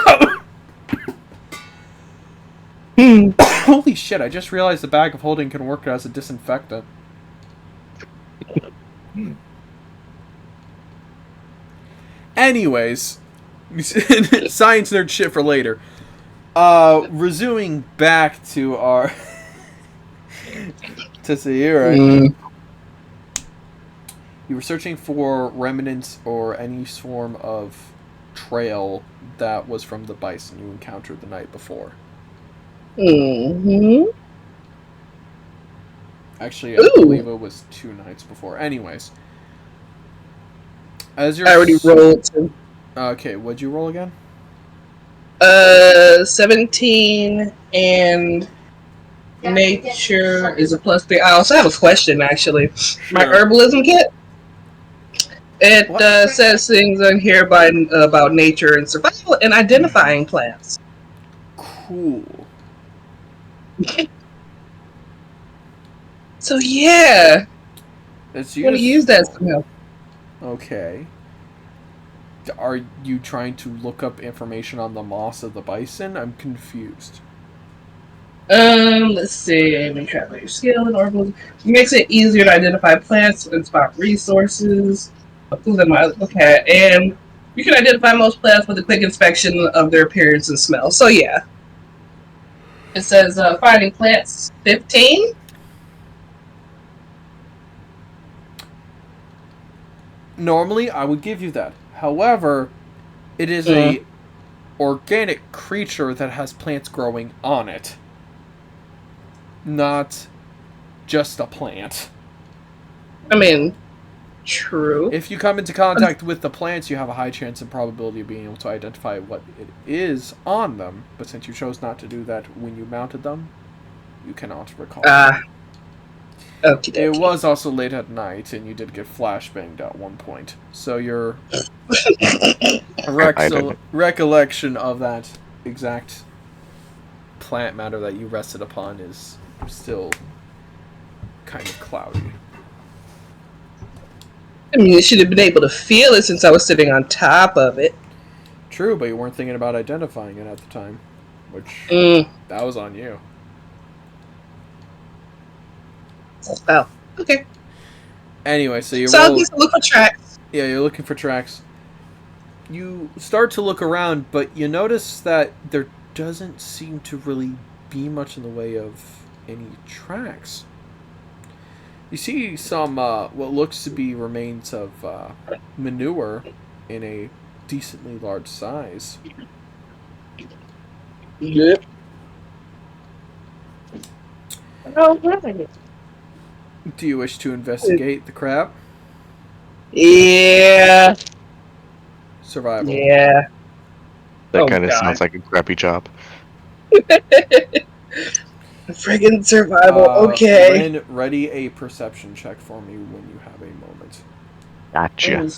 Holy shit, I just realized the bag of holding can work as a disinfectant. Anyways... Science nerd shit for later. Resuming back to our... to Sahire. You were searching for remnants or any form of trail that was from the bison you encountered the night before. Mm-hmm. Actually, I believe it was 2 nights before. Anyways. As you're I already rolled. Okay, what'd you roll again? 17 and nature is a +3. I also have a question, actually. Sure. My herbalism kit. It says things on here about nature and survival and identifying plants. Cool. So yeah, Let's I'm gonna use that somehow. Okay. Are you trying to look up information on the moss of the bison? I'm confused. Let's see. Aiming travel your skill and herbalism makes it easier to identify plants and spot resources. Okay, and you can identify most plants with a quick inspection of their appearance and smell. So yeah, it says finding plants 15. Normally, I would give you that. However, it is a organic creature that has plants growing on it. Not just a plant. I mean, true. If you come into contact with the plants, you have a high chance and probability of being able to identify what it is on them. But since you chose not to do that when you mounted them, you cannot recall. Okay. It was also late at night, and you did get flashbanged at one point. So your recollection of that exact plant matter that you rested upon is still kind of cloudy. I mean, you should have been able to feel it since I was sitting on top of it. True, but you weren't thinking about identifying it at the time, which that was on you. Oh, okay. Anyway, so you So I'll roll. just look for tracks. Yeah, you're looking for tracks. You start to look around, but you notice that there doesn't seem to really be much in the way of any tracks. You see some, what looks to be remains of manure in a decently large size. Yep. Oh, right. Do you wish to investigate the crap? Yeah. Survival. Yeah. That Oh, kind of God. sounds like a crappy job. Friggin' survival. Okay. Rinn, ready a perception check for me when you have a moment. Gotcha.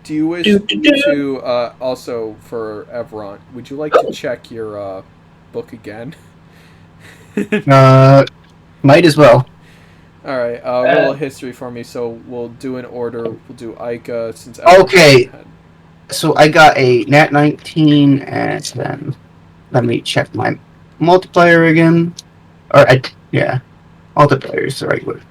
Do you wish to, also, for Erevont, would you like to check your, book again? Might as well. Alright, roll a history for me, so we'll do an order. We'll do Aika, since Okay. had- So I got a nat 19, and then let me check my multiplier again. Yeah, multiplier is the right word.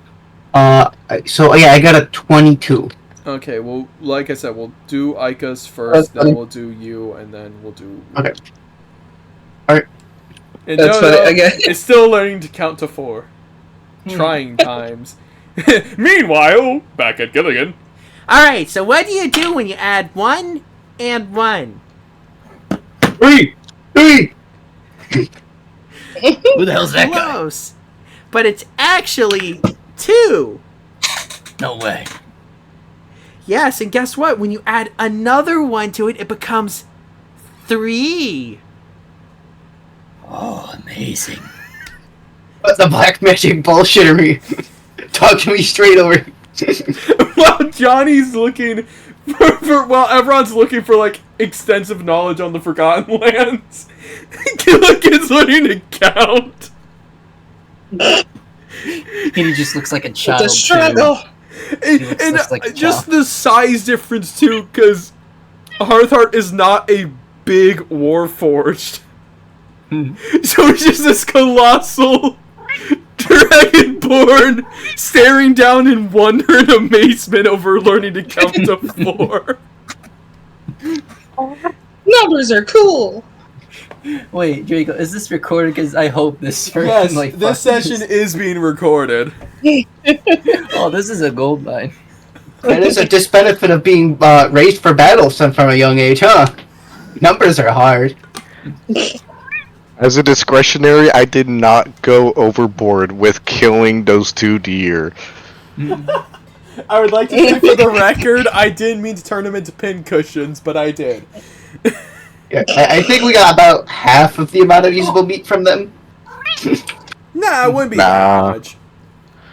So yeah, I got a 22. Okay, well, like I said, we'll do Aika's first, then we'll do you, and then we'll do... Okay. Alright. And That's funny, okay. It's still learning to count to 4. Trying times. Meanwhile, back at Gilligan. Alright, so what do you do when you add 1 and 1? 3! Who the hell's that guy? Close. But it's actually 2. No way. Yes, and guess what? When you add another 1 to it, it becomes 3. Oh, amazing. What the black magic bullshittery? Talk to me straight over. While Johnny's looking while everyone's looking for, like, extensive knowledge on the Forgotten Lands, Gilligan's learning to count. He just looks like a child. It's a struggle. And looks like a just child. the size difference, too, because Hearthheart is not a big Warforged. So it's just this colossal dragonborn staring down in wonder and amazement over learning to count to 4. Numbers are cool. Wait, Draco, is this recorded? Because I hope this person, Yes, like, this session is being recorded. Oh, this is a gold mine. That is a disbenefit of being raised for battle from a young age, huh? Numbers are hard. As a discretionary, I did not go overboard with killing those 2 deer. I would like to say for the record, I didn't mean to turn them into pincushions, but I did. Yeah, I think we got about half of the amount of usable meat from them. Nah, it wouldn't be Nah. that much.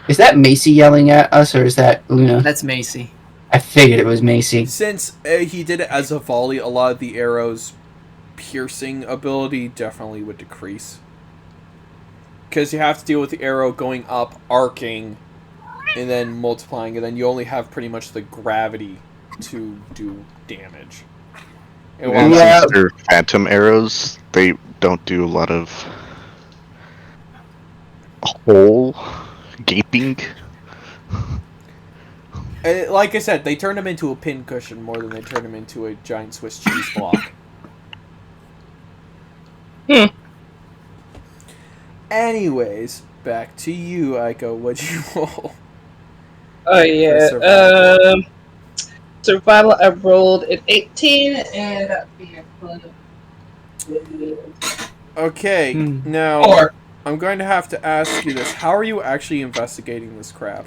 Is that Macy yelling at us, or is that Luna? That's Macy. I figured it was Macy. Since he did it as a volley, a lot of the arrows' piercing ability definitely would decrease. Because you have to deal with the arrow going up, arcing, and then multiplying, and then you only have pretty much the gravity to do damage. And while And Yeah. since they're phantom arrows, they don't do a lot of hole gaping. like I said, they turn them into a pincushion more than they turn them into a giant Swiss cheese block. Anyways, back to you, Aika. What'd you roll? Oh yeah. Survival. Survival. I rolled an 18 and that'd be a fun. Okay, now 4. I'm going to have to ask you this. How are you actually investigating this crap?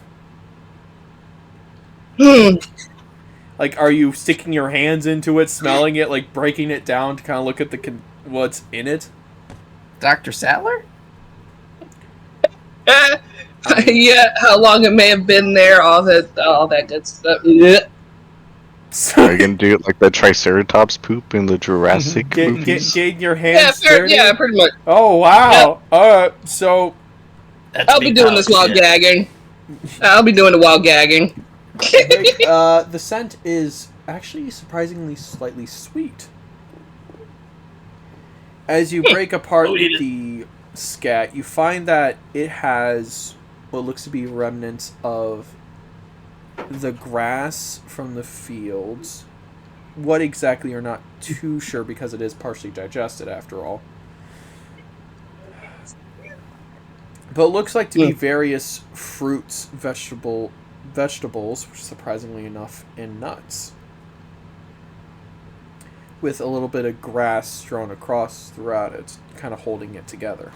Like, are you sticking your hands into it, smelling it, like breaking it down to kind of look at the what's in it? Dr. Sattler? Yeah, how long it may have been there, all that good stuff. Are you gonna do it like the Triceratops poop in the Jurassic movies? Getting your Yeah, hands dirty? yeah, pretty much. Oh, wow. Alright, so... That's I'll be big doing pile this of while shit. gagging. I'll be doing it while gagging. the scent is actually surprisingly slightly sweet. As you break apart I'll eat it. the scat, you find that it has what looks to be remnants of the grass from the fields. What exactly you're not too sure because it is partially digested after all. But it looks like to be various fruits, vegetables, surprisingly enough, and nuts. With a little bit of grass strewn across throughout it, kind of holding it together.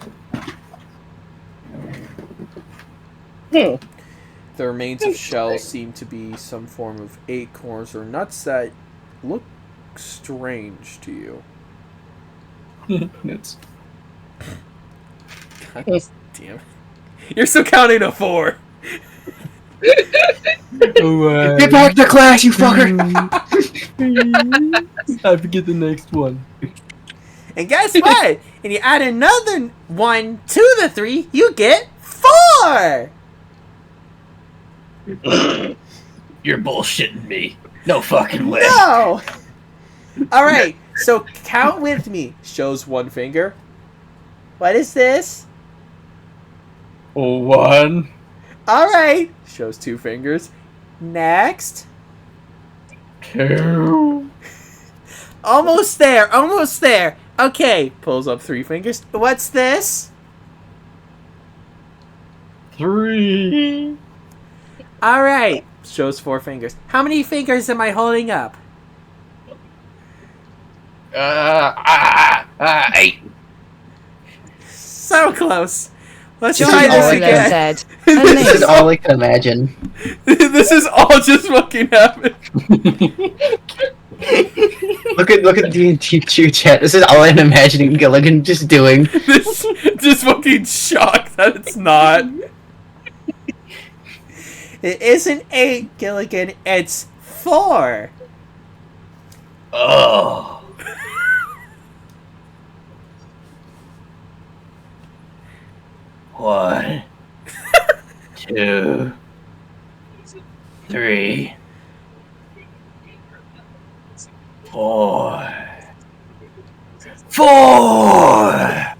The remains of shells seem to be some form of acorns or nuts that look strange to you. Nuts. God damn it. You're still counting to 4. Get back to class, you fucker! I forget the next one. And guess what? And you add another 1 to the 3, you get 4! You're bullshitting me. No fucking way. No! Alright, so count with me. Shows 1 finger. What is this? 1. Alright. Shows 2 fingers. Next. 2. Almost there, almost there. Okay, pulls up 3 fingers. What's this? 3. Alright. Shows 4 fingers. How many fingers am I holding up? 8. So close. Let's This try is all this I again. Said. This is all I can imagine. This is all just fucking happened. Look at the D&D chat. This is all I'm imagining Gilligan just doing. This just fucking shocked that it's not. It isn't 8, Gilligan. It's 4. Oh. One, 2, 3, 4. 4.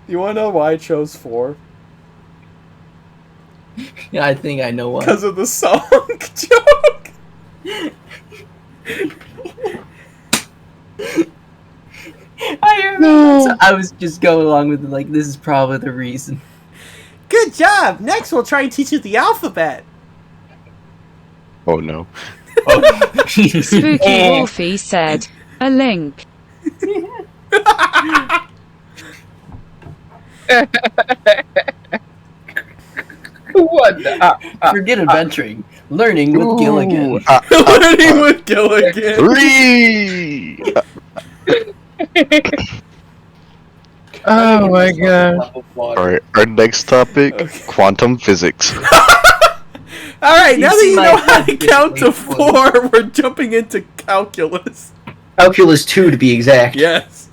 You wanna know why I chose 4? Yeah, I think I know why. Because of the song joke. I remember. So I was just going along with it, like, this is probably the reason. Good job. Next, we'll try and teach you the alphabet. Oh no. Spooky Wolfie said. A link. What the? Forget adventuring. Learning with Gilligan. Learning with Gilligan. 3. Oh my god. Alright, our next topic, quantum physics. Alright, now that see you my know how to head count to just 4, we're jumping into calculus. Calculus 2 to be exact. Yes.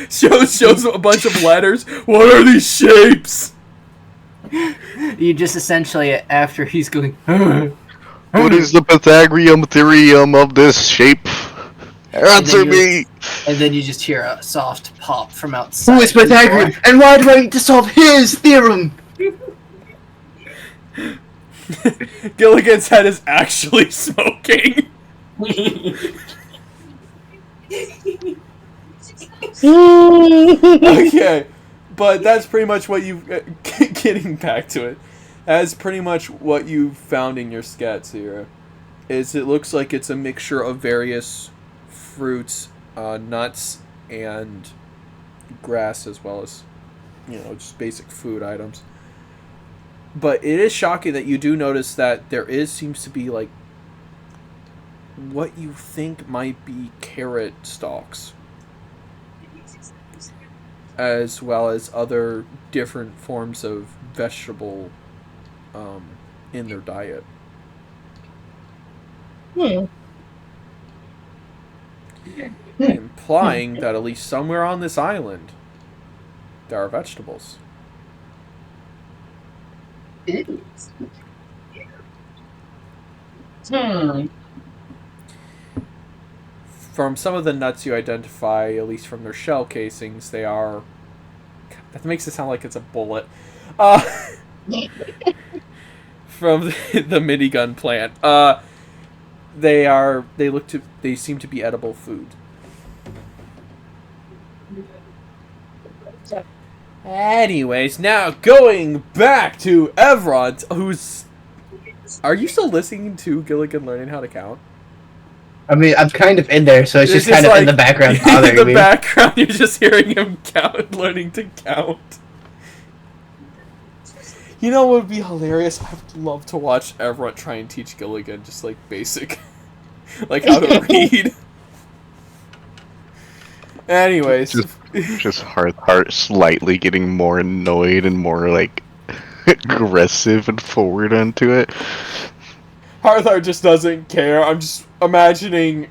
shows a bunch of letters. What are these shapes? You just essentially, after he's going, What is the Pythagorean theorem of this shape? Answer me! and then you just hear a soft pop from outside. Who is Pythagorean? And why do I need to solve his theorem? Gilligan's head is actually smoking. Okay, but that's pretty much what you getting back to it. That's pretty much what you found in your scats here. Is it looks like it's a mixture of various fruits, nuts, and grass, as well as, just basic food items. But it is shocking that you do notice that there seems to be like what you think might be carrot stalks, as well as other different forms of vegetable in their diet. Implying that at least somewhere on this island there are vegetables. From some of the nuts you identify, at least from their shell casings, they are That makes it sound like it's a bullet. From the minigun plant. They seem to be edible food. Anyways, now going back to Erevont, who's... Are you still listening to Gilligan learning how to count? I mean, I'm kind of in there, so it's just kind of like, in the background bothering in the me. background, you're just hearing him count, learning to count. You know what would be hilarious? I would love to watch Erevont try and teach Gilligan just, like, basic... like, how to read. Anyways. Just Heart slightly getting more annoyed and more, like, aggressive and forward into it. Hearthheart just doesn't care. I'm just imagining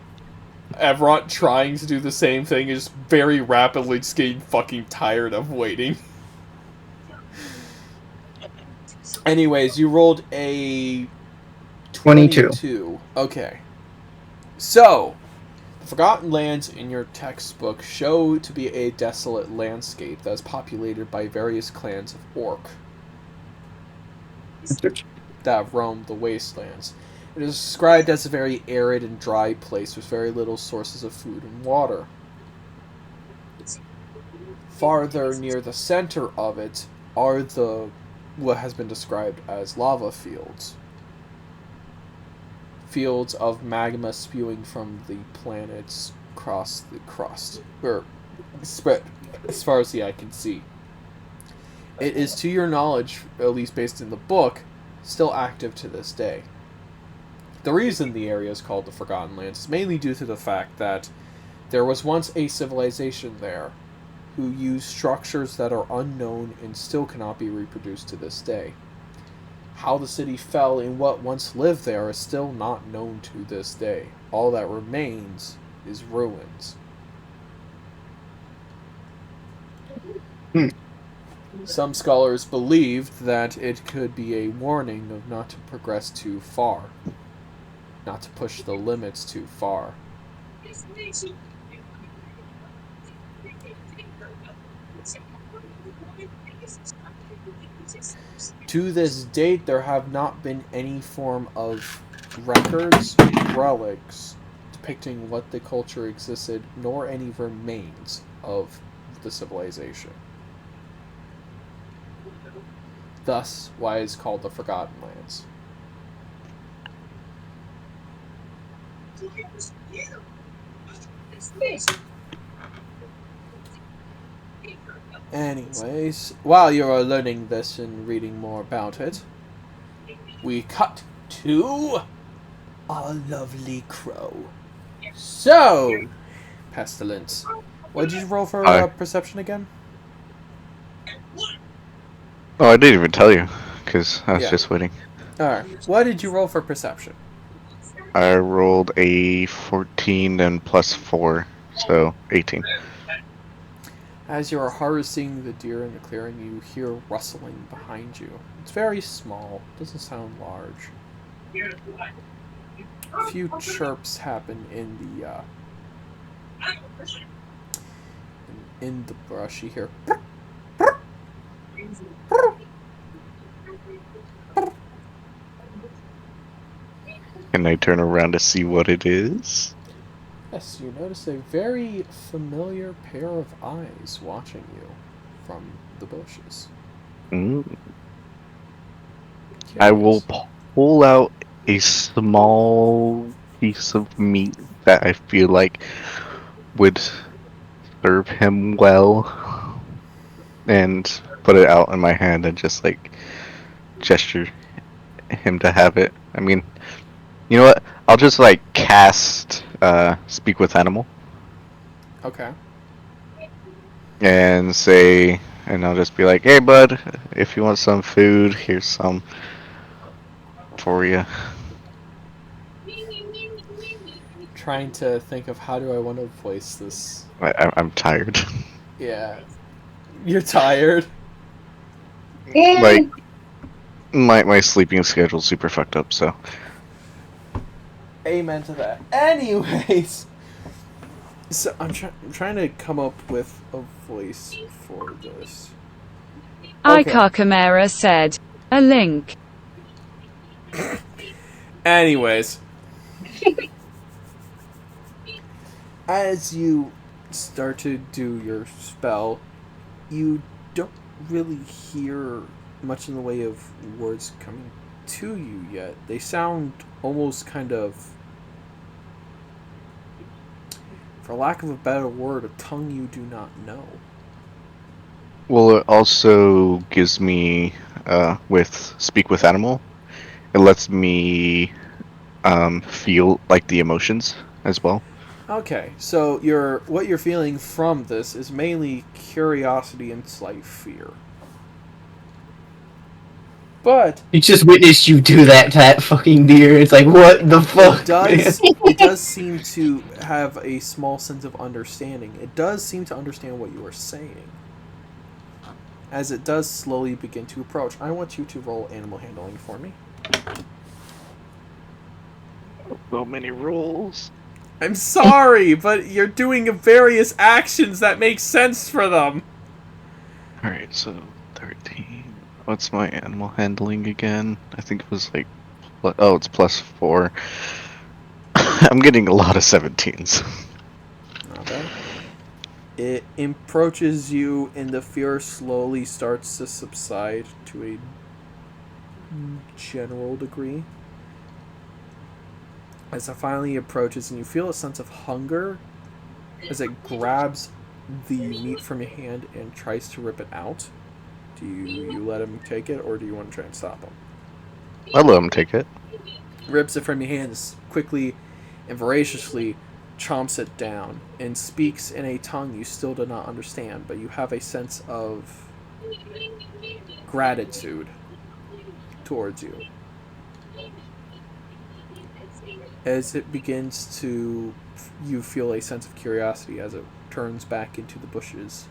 Erevont trying to do the same thing and just very rapidly just getting fucking tired of waiting. Anyways, you rolled a 22. Okay. So, the Forgotten Lands in your textbook show to be a desolate landscape that is populated by various clans of orc that roam the wastelands. It is described as a very arid and dry place with very little sources of food and water. Farther near the center of it are what has been described as lava fields. Fields of magma spewing from the planets across the crust, or spread as far as the eye can see. It is, to your knowledge, at least based in the book, still active to this day. The reason the area is called the Forgotten Lands is mainly due to the fact that there was once a civilization there who used structures that are unknown and still cannot be reproduced to this day. How the city fell and what once lived there is still not known to this day. All that remains is ruins. Some scholars believed that it could be a warning of not to progress too far, not to push the limits too far. To this date, there have not been any form of records, relics, depicting what the culture existed, nor any remains of the civilization. Thus, why it's called the Forgotten Lands. Anyways, while you are learning this and reading more about it, we cut to our lovely crow. So, Pestilence, what did you roll for perception again? Oh, I didn't even tell you, because I was just waiting. Alright, what did you roll for perception? I rolled a 14 and plus 4, so 18. As you are harvesting the deer in the clearing, you hear rustling behind you. It's very small, doesn't sound large. A few chirps happen in the brush. You hear. Can I turn around to see what it is? Yes, you notice a very familiar pair of eyes watching you from the bushes. I will pull out a small piece of meat that I feel like would serve him well, and put it out in my hand and just like gesture him to have it. I mean, you know what? I'll just like cast Speak with Animal. Okay. And say, and I'll just be like, hey bud, if you want some food, here's some for you. Trying to think of how do I want to voice this. I'm tired. Yeah. You're tired? Like, my sleeping schedule's super fucked up, so. Amen to that. Anyways, so I'm trying to come up with a voice for this. Aika Chimera said. A link. Anyways. As you start to do your spell, you don't really hear much in the way of words coming to you yet. They sound almost kind of, for lack of a better word, a tongue you do not know. Well, it also gives me, with Speak with Animal, it lets me feel like the emotions as well. Okay, so what you're feeling from this is mainly curiosity and slight fear. But He just witnessed you do that to that fucking deer. It's like, what the fuck? it does seem to have a small sense of understanding. It does seem to understand what you are saying. As it does slowly begin to approach. I want you to roll animal handling for me. So many rolls. I'm sorry, but you're doing various actions that make sense for them. Alright, so 13. What's my animal handling again? I think it was like... Oh, it's +4. I'm getting a lot of 17s. Not bad. It approaches you, and the fear slowly starts to subside to a general degree. As it finally approaches, and you feel a sense of hunger as it grabs the meat from your hand and tries to rip it out. Do you let him take it, or do you want to try and stop him? I'll let him take it. Rips it from your hands quickly and voraciously, chomps it down, and speaks in a tongue you still do not understand, but you have a sense of gratitude towards you. As it begins to, you feel a sense of curiosity as it turns back into the bushes,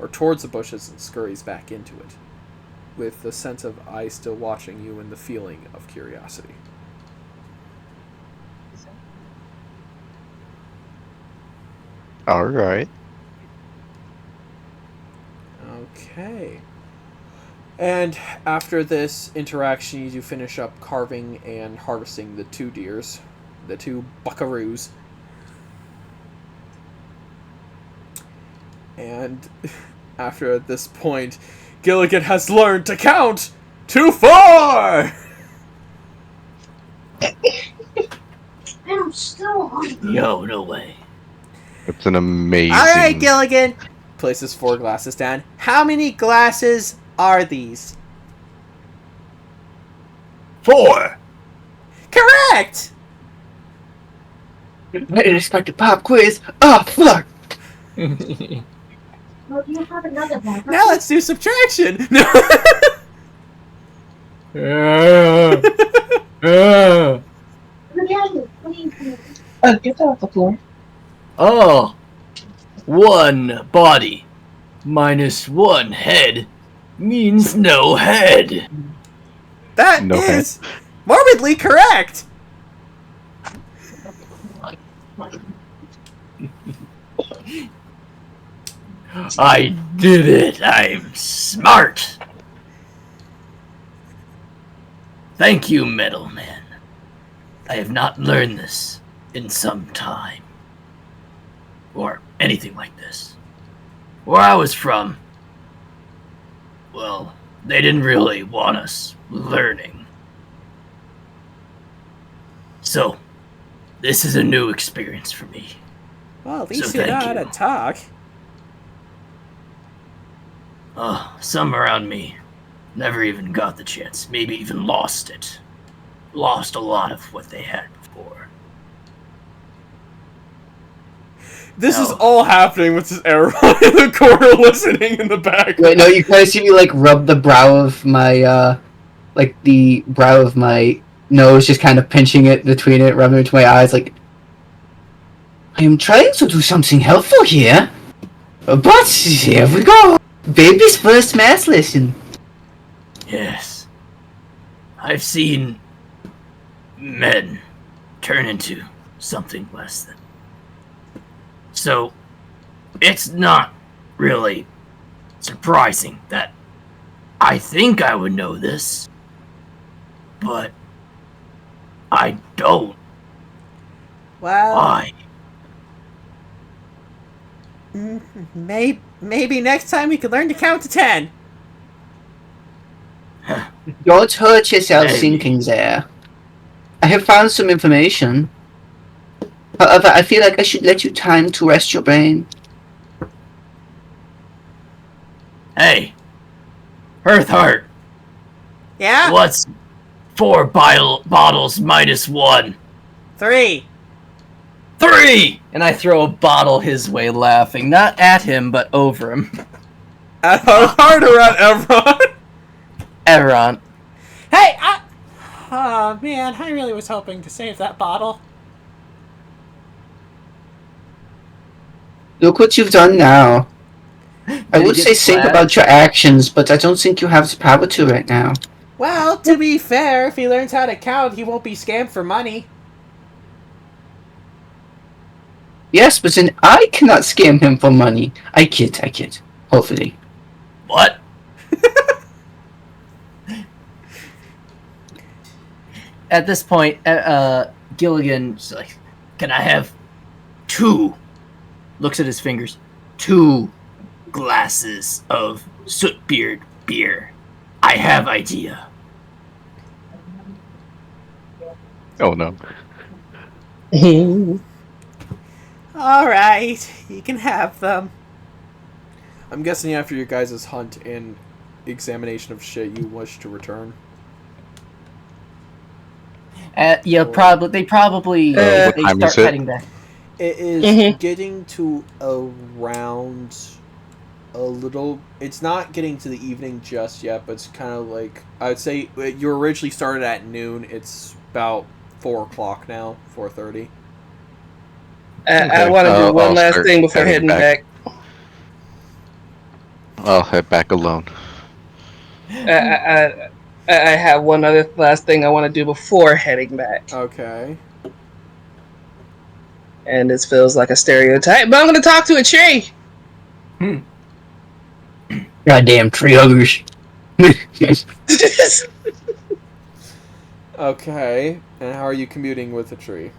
or towards the bushes, and scurries back into it, with the sense of eyes still watching you and the feeling of curiosity. Alright. Okay. And after this interaction, you do finish up carving and harvesting the 2 deers, the 2 buckaroos. And after this point, Gilligan has learned to count to 4! I'm still hungry. Yo, no way. It's an amazing... Alright, Gilligan. Places 4 glasses down. How many glasses are these? 4! Correct! I didn't expect a pop quiz. Oh, fuck! Well, do you have another bag? Now let's do subtraction. Get that off the floor. Oh, 1 body minus 1 head means no head. That No is morbidly correct. I did it. I'm smart. Thank you, Metal Man. I have not learned this in some time. Or anything like this. Where I was from, well, they didn't really want us learning. So, this is a new experience for me. Well, at least So you know thank how to you. talk. Some around me never even got the chance, maybe even lost it. Lost a lot of what they had before. This is No. all happening with this Erevont in the corner listening in the back. Wait, no, you kind of see me, like, rub the brow of my, like, the brow of my nose, just kind of pinching it between it, rubbing it to my eyes, like, I am trying to do something helpful here, but here we go. Baby's first math lesson. Yes. I've seen men turn into something less than. So, it's not really surprising that I think I would know this, but I don't. Well, Why? maybe next time we could learn to count to 10. Don't hurt yourself Maybe. thinking there. I have found some information. However, I feel like I should let you time to rest your brain. Hey, Earthheart, Yeah? what's 4 bottles minus 1? 3. 3! And I throw a bottle his way, laughing. Not at him, but over him. Harder at Erevont. Erevont. Hey, oh man, I really was hoping to save that bottle. Look what you've done now. I Did he would get say think flat? about your actions, but I don't think you have the power to right now. Well, to be fair, if he learns how to count, he won't be scammed for money. Yes, but then I cannot scam him for money. I kid. Hopefully. What? At this point, Gilligan's like, Can I have 2? looks at his fingers. 2 glasses of Sootbeard beer. I have idea. Oh no. Alright, you can have them. I'm guessing after your guys' hunt and examination of shit, you wish to return. Yeah, probably. They probably what they time start is it? heading back. It is getting to around a little... It's not getting to the evening just yet, but it's kind of like... I would say you originally started at noon. It's about 4 o'clock now, 4:30. I want to do one I'll last start thing before heading back. I'll head back alone. I have one other last thing I want to do before heading back. Okay. And this feels like a stereotype, but I'm going to talk to a tree. Goddamn tree huggers. Okay. And how are you commuting with the tree?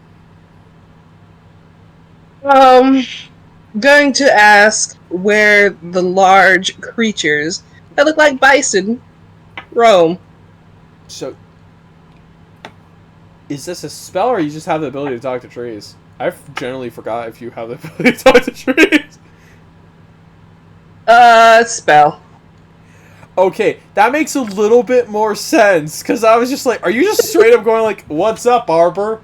Going to ask where the large creatures that look like bison roam. So, is this a spell, or you just have the ability to talk to trees? I've generally forgot if you have the ability to talk to trees. Spell. Okay, that makes a little bit more sense, because I was just like, are you just straight up going like, what's up, Arbor?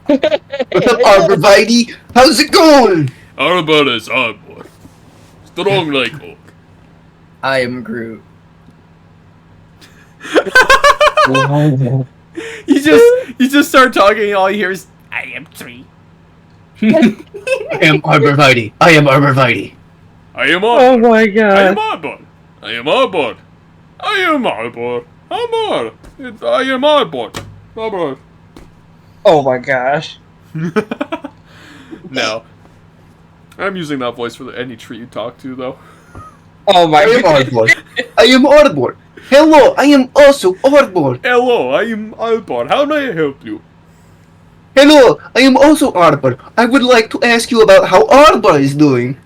What's up, Arborvitae? How's it going? Arbor is Arbor. Strong like oak. I am Groot. You just start talking, and all you hear is, I am tree. I am Arborvitae. I am Arborvitae. I am Oh Arbor. my I god. am Arbor. I am Arbor. I am Arbor. Arbor. I am Arbor. Arbor. Oh my gosh. No. I'm using that voice for any tree you talk to, though. Oh my I am god. Arbor. I am Arbor. Hello, I am also Arbor. Hello, I am Arbor. How may I help you? Hello, I am also Arbor. I would like to ask you about how Arbor is doing.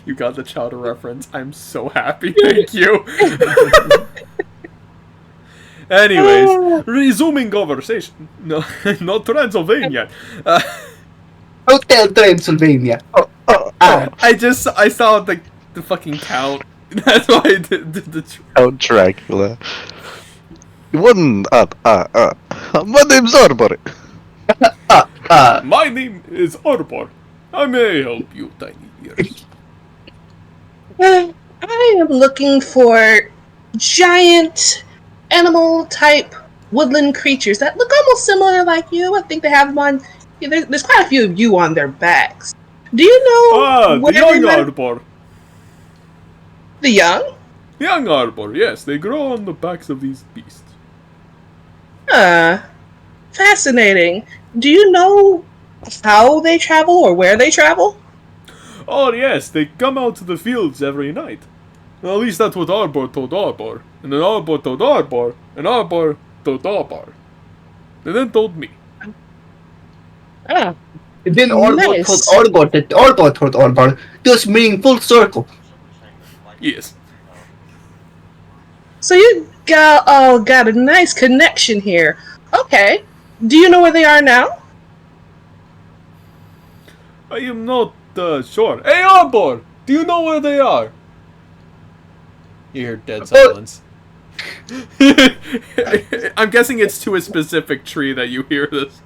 You got the chowder reference. I'm so happy. Thank you. Anyways, resuming conversation. No, not Transylvania. Hotel Transylvania. I saw the fucking count. That's why I did the. Count Dracula. One my name's Arbor. My name is Arbor. I may help you, tiny ears. I am looking for giant animal type woodland creatures that look almost similar like you. I think they have them on. Yeah, there's quite a few of you on their backs. Do you know The young Arbor. The young? Young Arbor, yes, they grow on the backs of these beasts. Fascinating. Do you know how they travel or where they travel? Oh yes, they come out to the fields every night. Well, at least that's what Arbor told Arbor. And then Arbor told Arbor, and Arbor told Arbor. And then told me. Ah, And then Arbor Nice. told Arbor that Arbor told Arbor, thus meaning full circle. Yes. so you got a nice connection here. Okay. Do you know where they are now? I am not sure. Hey, Arbor! Do you know where they are? You hear dead silence. I'm guessing it's to a specific tree that you hear this.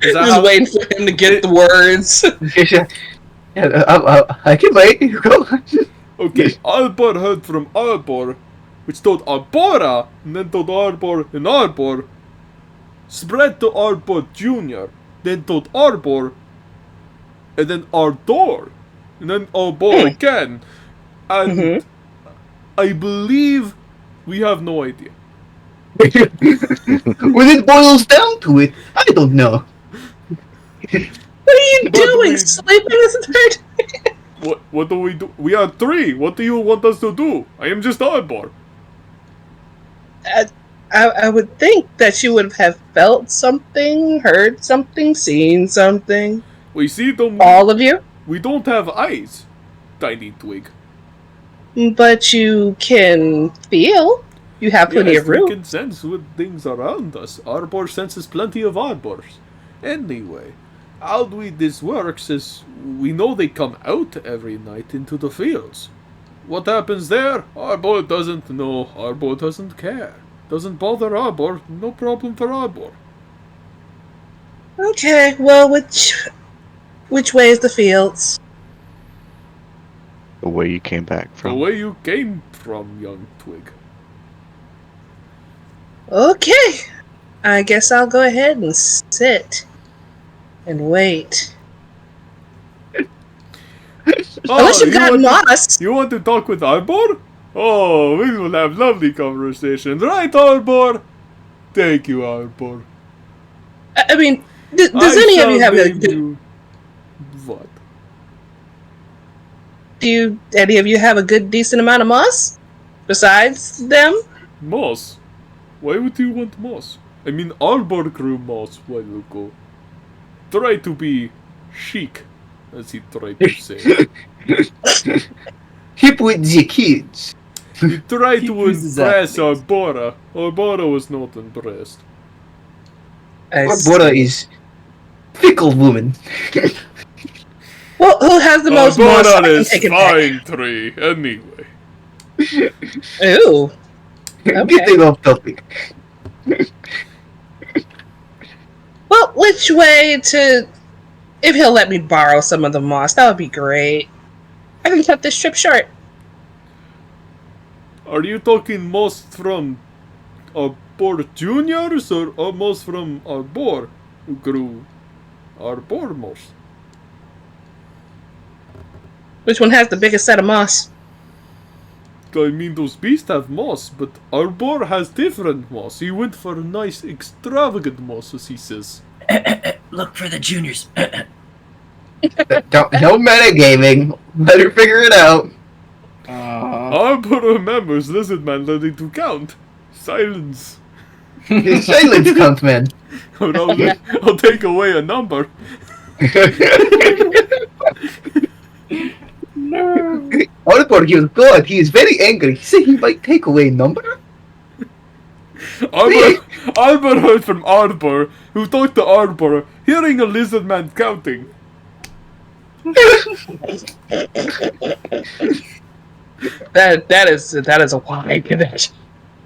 Is that Just how- waiting for him to get the words. I can wait. You go. Okay, Arbor heard from Arbor, which told Arbora, and then told Arbor and Arbor, spread to Arbor Jr., then told Arbor, and then Ardor, and then Arbor again, and I believe we have no idea. When it boils down to it, I don't know. What are you But doing? we- Sleeping this third? What do we do? We are three. What do you want us to do? I am just Arbor. I would think that you would have felt something, heard something, seen something. We see them. All of you? We don't have eyes. Tiny twig. But you can feel. You have plenty Yes, of room. we can sense what things around us. Arbor senses plenty of Arbors. Anyway, how this works is we know they come out every night into the fields. What happens there? Arbor doesn't know. Arbor doesn't care. Doesn't bother Arbor. No problem for Arbor. Okay, well, which way is the fields? The way you came back The from. way you came from, young twig. Okay, I guess I'll go ahead and sit and wait. Unless you've got moss. You want to talk with Arbor? Oh, we will have lovely conversations, right, Arbor? Thank you, Arbor. I mean, does any of you have a good? What? Do any of you have a good, decent amount of moss? Besides them? Moss? Why would you want moss? I mean, Arbor grew moss a while ago. Try to be chic, as he tried to say. Hip with the kids. He tried to uses impress that. Arbora. Arbora was not impressed. Arbora is fickle woman. Well, who has the most moss? I Arbora can is take it back. fine tree, anyway. Ooh. Getting off topic. Well, which way to... If he'll let me borrow some of the moss, that would be great. I can cut this trip short. Are you talking moss from Arbor Juniors or moss from Arbor who grew Arbor moss? Which one has the biggest set of moss? I mean, those beasts have moss, but Arbor has different moss. He went for nice, extravagant moss, as he says. Look for the juniors. No metagaming. Let her figure it out. Arbor remembers Lizard Man learning to count. Silence. Silence count, man. I'll take away a number. Arbor gives God. He is very angry. He said he might take away number. Arbor heard from Arbor, who talked to Arbor, hearing a lizard man counting. That is a wide connection.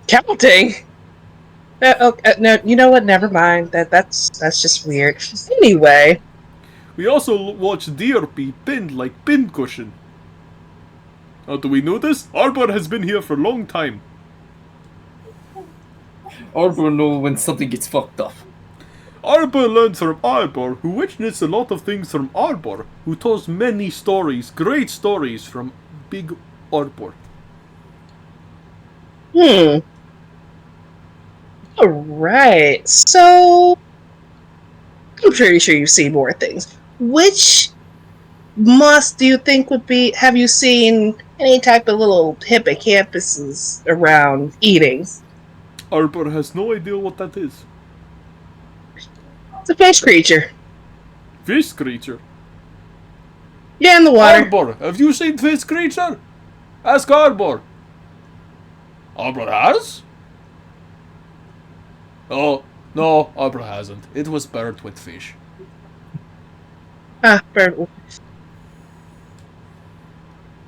Counting. No, you know what? Never mind. That's just weird. Anyway, We also watched deer be pinned like pincushion. How do we know this? Arbor has been here for a long time. Arbor know when something gets fucked up. Arbor learns from Arbor, who witnessed a lot of things from Arbor, who tells many stories, great stories from Big Arbor. Alright, so I'm pretty sure you've seen more things. Which moss do you think would be? Have you seen any type of little hippocampuses around eating? Arbor has no idea what that is. It's a fish creature. Fish creature? Yeah, in the water. Arbor, have you seen fish creature? Ask Arbor. Arbor has? Oh, no, Arbor hasn't. It was burnt with fish. Ah, bird.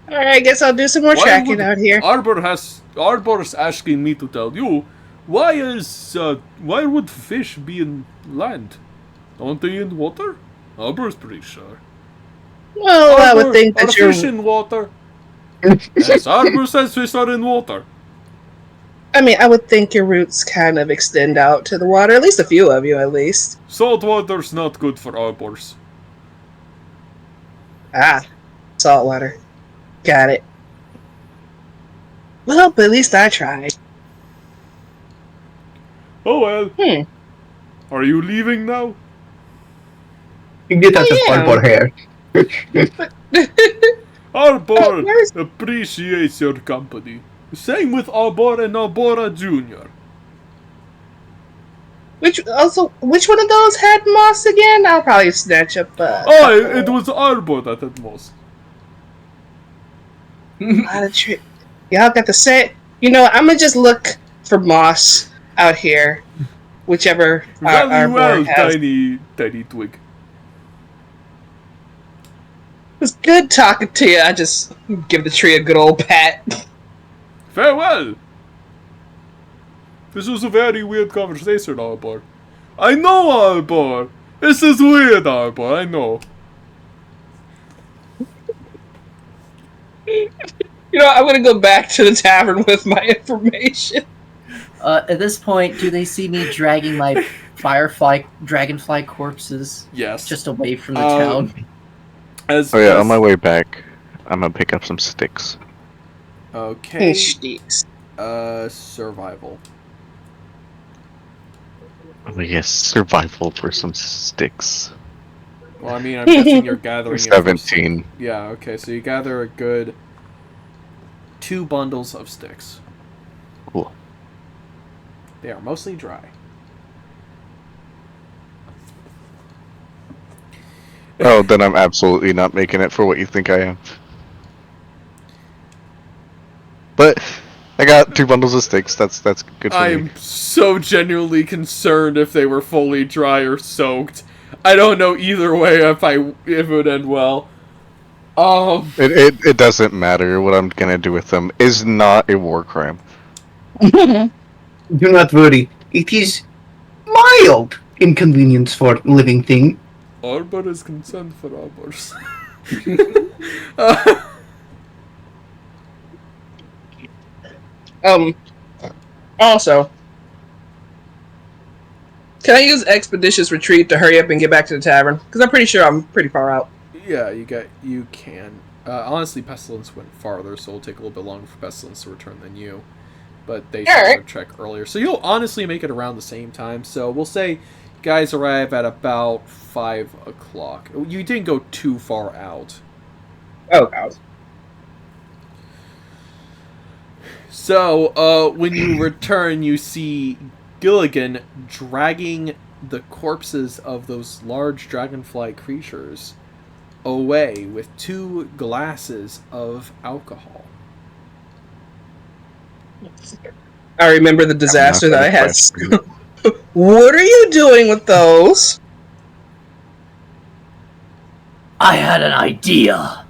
Alright, I guess I'll do some more tracking out here. Arbor's asking me to tell you, why would fish be in land? Aren't they in water? Arbor's pretty sure. Well, I would think are that you're... fish in water? Yes, Arbor says fish are in water. I mean, I would think your roots kind of extend out to the water. At least a few of you, at least. Salt water's not good for arbors. Ah, salt water. Got it. Well, but at least I tried. Oh well. Are you leaving now? You get that the Arbor hair. Arbor appreciates your company. Same with Arbor and Arbora Jr. Which one of those had moss again? I'll probably snatch up. It was Arbor that had moss. Y'all got the set. You know, I'm gonna just look for moss out here, whichever Very well, has. tiny twig. It was good talking to you. I just give the tree a good old pat. Farewell! This was a very weird conversation, Arbor. I know, Arbor! This is weird, Arbor, I know. You know, I'm gonna go back to the tavern with my information. At this point, do they see me dragging my dragonfly corpses? Yes. Just away from the town. On my way back, I'm gonna pick up some sticks. Okay. Sticks. Survival. Oh yes, survival for some sticks. Well, I mean, I'm guessing you're gathering... 17. Yeah, okay, so you gather a good 2 bundles of sticks. Cool. They are mostly dry. Oh, then I'm absolutely not making it for what you think I am. But I got 2 bundles of sticks. That's good for me. I'm so genuinely concerned if they were fully dry or soaked. I don't know either way if it would end well. It doesn't matter. What I'm gonna do with them is not a war crime. Do not worry. It is mild inconvenience for living thing. Arbor is concerned for arbors. Also, can I use Expeditious Retreat to hurry up and get back to the tavern? Because I'm pretty sure I'm pretty far out. Yeah, you can. Honestly, Pestilence went farther, so it'll take a little bit longer for Pestilence to return than you. But they should check earlier. So you'll honestly make it around the same time. So we'll say you guys arrive at about 5 o'clock. You didn't go too far out. Oh, God. So, when you return, you see Gilligan dragging the corpses of those large dragonfly creatures away with 2 glasses of alcohol. I remember the disaster that I had. What are you doing with those? I had an idea.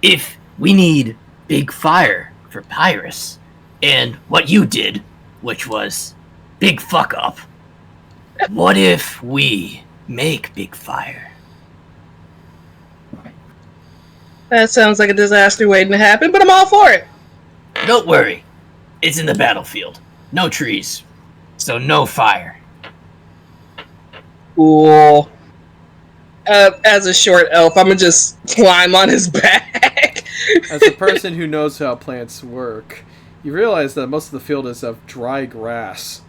If we need big fire for Pyrus, and what you did, which was big fuck up, what if we make big fire? That sounds like a disaster waiting to happen, but I'm all for it. Don't worry. It's in the battlefield. No trees. So no fire. Cool. As a short elf, I'm gonna just climb on his back. As a person who knows how plants work, you realize that most of the field is of dry grass.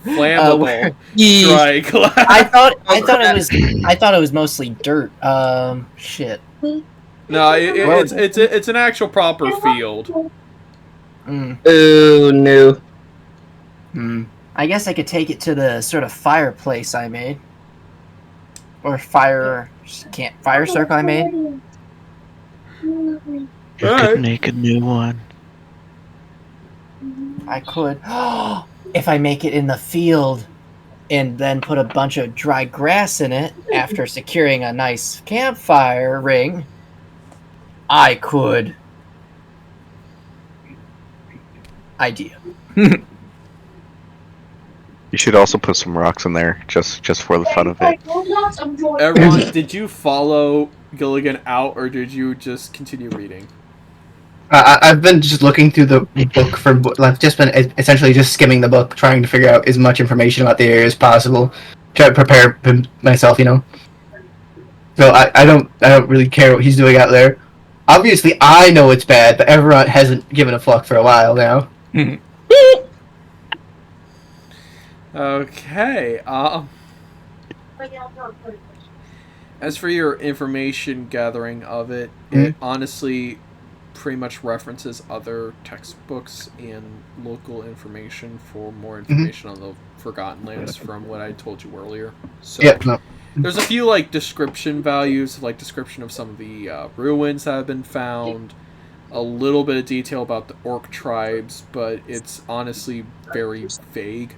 Flammable Yeesh. dry glass. I thought it was mostly dirt. Shit. No, it's an actual proper field. Oh no. I guess I could take it to the sort of fireplace I made, or fire circle I made. You Alright. could make a new one. I could. If I make it in the field and then put a bunch of dry grass in it after securing a nice campfire ring, I could. Idea. You should also put some rocks in there, just for the fun of it. Erevont, did you follow Gilligan out, or did you just continue reading? I've been just looking through the book for. I've just been essentially just skimming the book, trying to figure out as much information about the area as possible. Try to prepare myself, you know. So I don't really care what he's doing out there. Obviously, I know it's bad, but Erevont hasn't given a fuck for a while now. Okay. As for your information gathering of it, it honestly pretty much references other textbooks and local information for more information on the Forgotten Lands from what I told you earlier. So there's a few like description values, like description of some of the ruins that have been found, a little bit of detail about the orc tribes, but it's honestly very vague.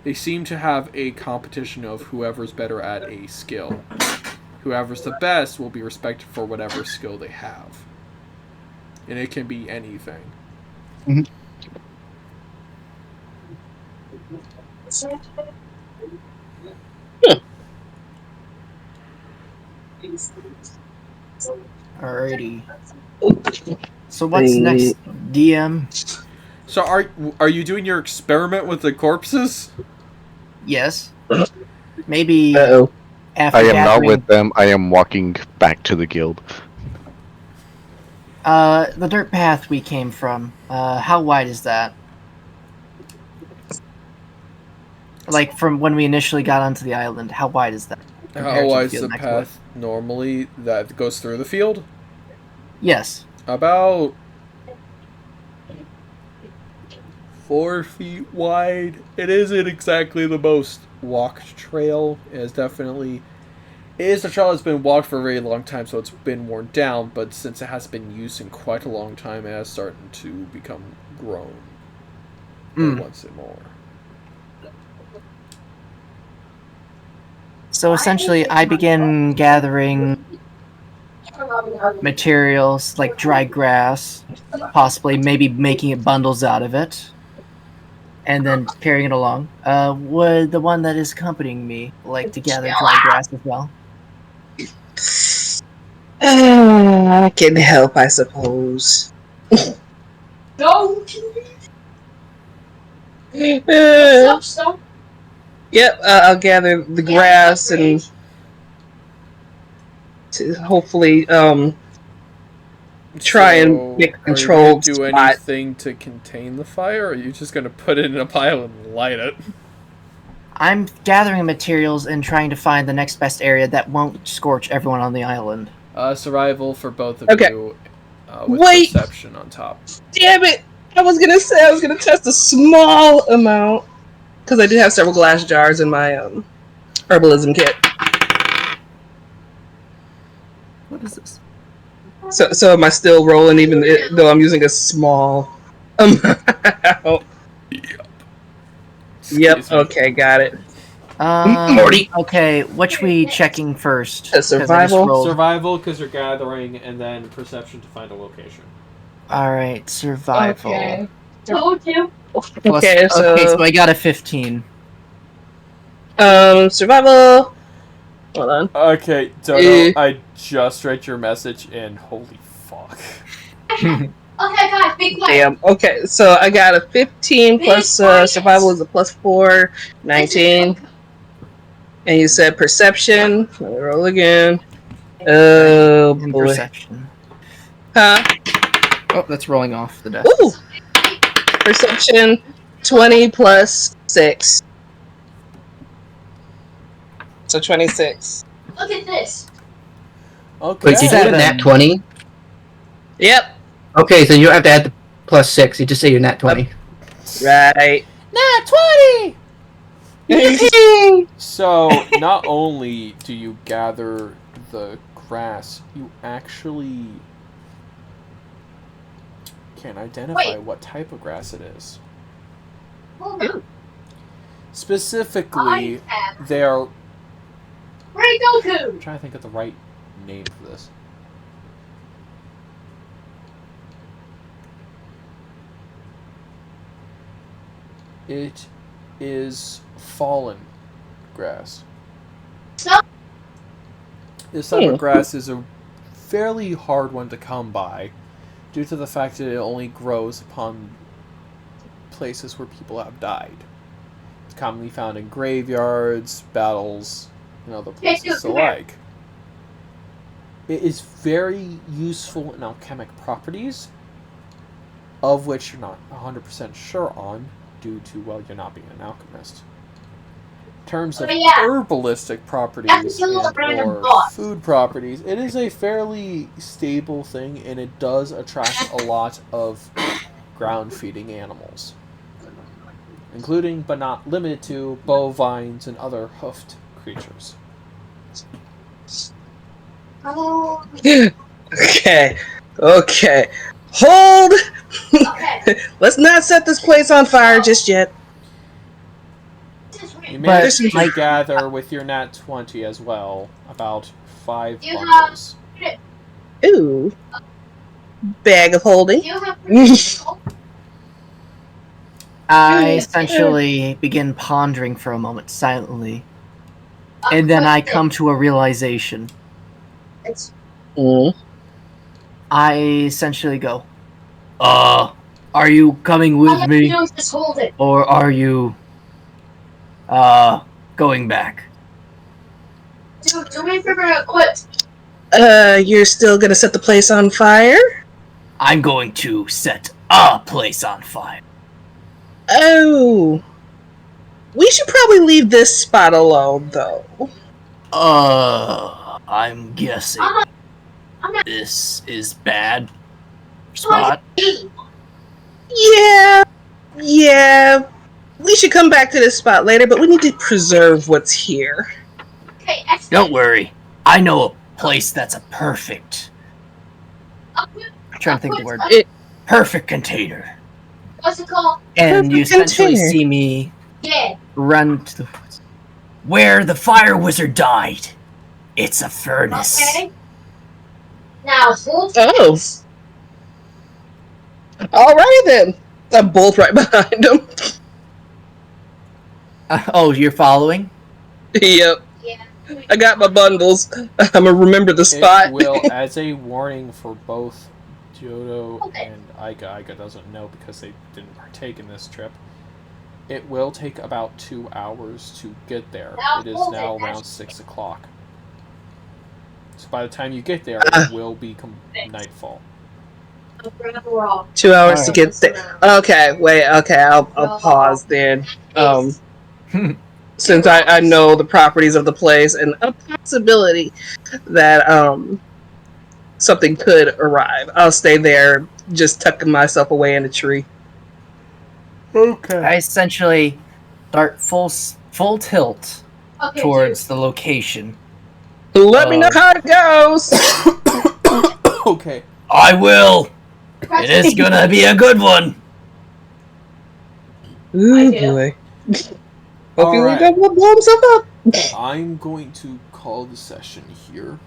They seem to have a competition of whoever's better at a skill. Whoever's the best will be respected for whatever skill they have. And it can be anything. Alrighty. So what's next, DM? So are you doing your experiment with the corpses? Yes. Maybe Uh-oh. after I am not gathering- with them. I am walking back to the guild. The dirt path we came from, how wide is that? Like, from when we initially got onto the island, how wide is that? How wide is the path normally that goes through the field? Yes. About 4 feet wide. It isn't exactly the most walked trail. It is a trail that's been walked for a very long time, so it's been worn down, but since it has been used in quite a long time, it has started to become grown. Once and more. So essentially, I begin gathering materials like dry grass, possibly maybe making bundles out of it, and then carrying it along. Would the one that is accompanying me like to gather dry grass as well? I can help, I suppose. Don't. Stop. Yep, I'll gather the grass and to hopefully try and make a controlled do spot. anything to contain the fire, or are you just going to put it in a pile and light it? I'm gathering materials and trying to find the next best area that won't scorch everyone on the island. Survival for both of you with Wait. perception on top. Damn it! I was gonna test a small amount because I do have several glass jars in my herbalism kit. What is this? So am I still rolling even though I'm using a small amount? Yep. Excuse me. Okay, got it. Morty. Okay, which we checking first? A 'Cause I just survival? rolled- Survival, because you're gathering, and then perception to find a location. Alright, survival. Okay. Told you. Plus- Okay, so I got a 15. survival. Hold on. Okay, Dodo, I just read your message, and holy fuck. Okay, guys, be quiet. Damn. Okay, so I got a 15 plus survival is a plus 4, 19. And you said perception. Let me roll again. Oh And boy. perception. Huh? Oh, that's rolling off the desk. Ooh. Perception 20 plus 6. So 26. Look at this. Okay. Wait, did you have nat 20? Yep. Okay, so you don't have to add the plus 6. You just say you're nat 20. Right. Nat 20! So, not only do you gather the grass, you actually can identify what type of grass it is. Hold on. Specifically, I have they are... Great Goku. I'm trying to think of the right name for this. It is fallen grass. No. This type of grass is a fairly hard one to come by due to the fact that it only grows upon places where people have died. It's commonly found in graveyards, battles, and other places alike. It is very useful in alchemic properties, of which you're not 100% sure on, due to, well, you're not being an alchemist. In terms of herbalistic properties or food properties, it is a fairly stable thing, and it does attract a lot of ground-feeding animals, including, but not limited to, bovines and other hoofed creatures. Okay. Hold! Let's not set this place on fire just yet. You managed to gather with your nat 20 as well about 5 bundles. Ooh. Bag of holding. I essentially begin pondering for a moment silently, and then I come to a realization. I essentially go, are you coming with me? Or are you, going back? Do we figure out what? You're still gonna set the place on fire? I'm going to set a place on fire. Oh. We should probably leave this spot alone, though. I'm guessing this is bad spot. Yeah. We should come back to this spot later, but we need to preserve what's here. Okay, Don't worry. I know a place that's a perfect... I'm trying to think of the word. Perfect container. What's it called? And you essentially see me run to the woods. Where the fire wizard died. It's a furnace. Okay. Now hold this. Alrighty then. I'm both right behind him. You're following? Yep. Yeah. I got my bundles. I'm gonna remember the spot. It will, as a warning for both Jodo and Aika. Aika doesn't know because they didn't partake in this trip. It will take about 2 hours to get there. It is now around 6 o'clock. So by the time you get there, it will be nightfall. 2 hours to get there. Okay, wait. Okay, I'll pause then. Since I know the properties of the place and a possibility that something could arrive, I'll stay there, just tucking myself away in a tree. Okay. I essentially start full tilt towards the location. Let me know how it goes. Okay. I will. It is gonna be a good one. Ooh, boy. Hope you don't blow himself up. I'm going to call the session here.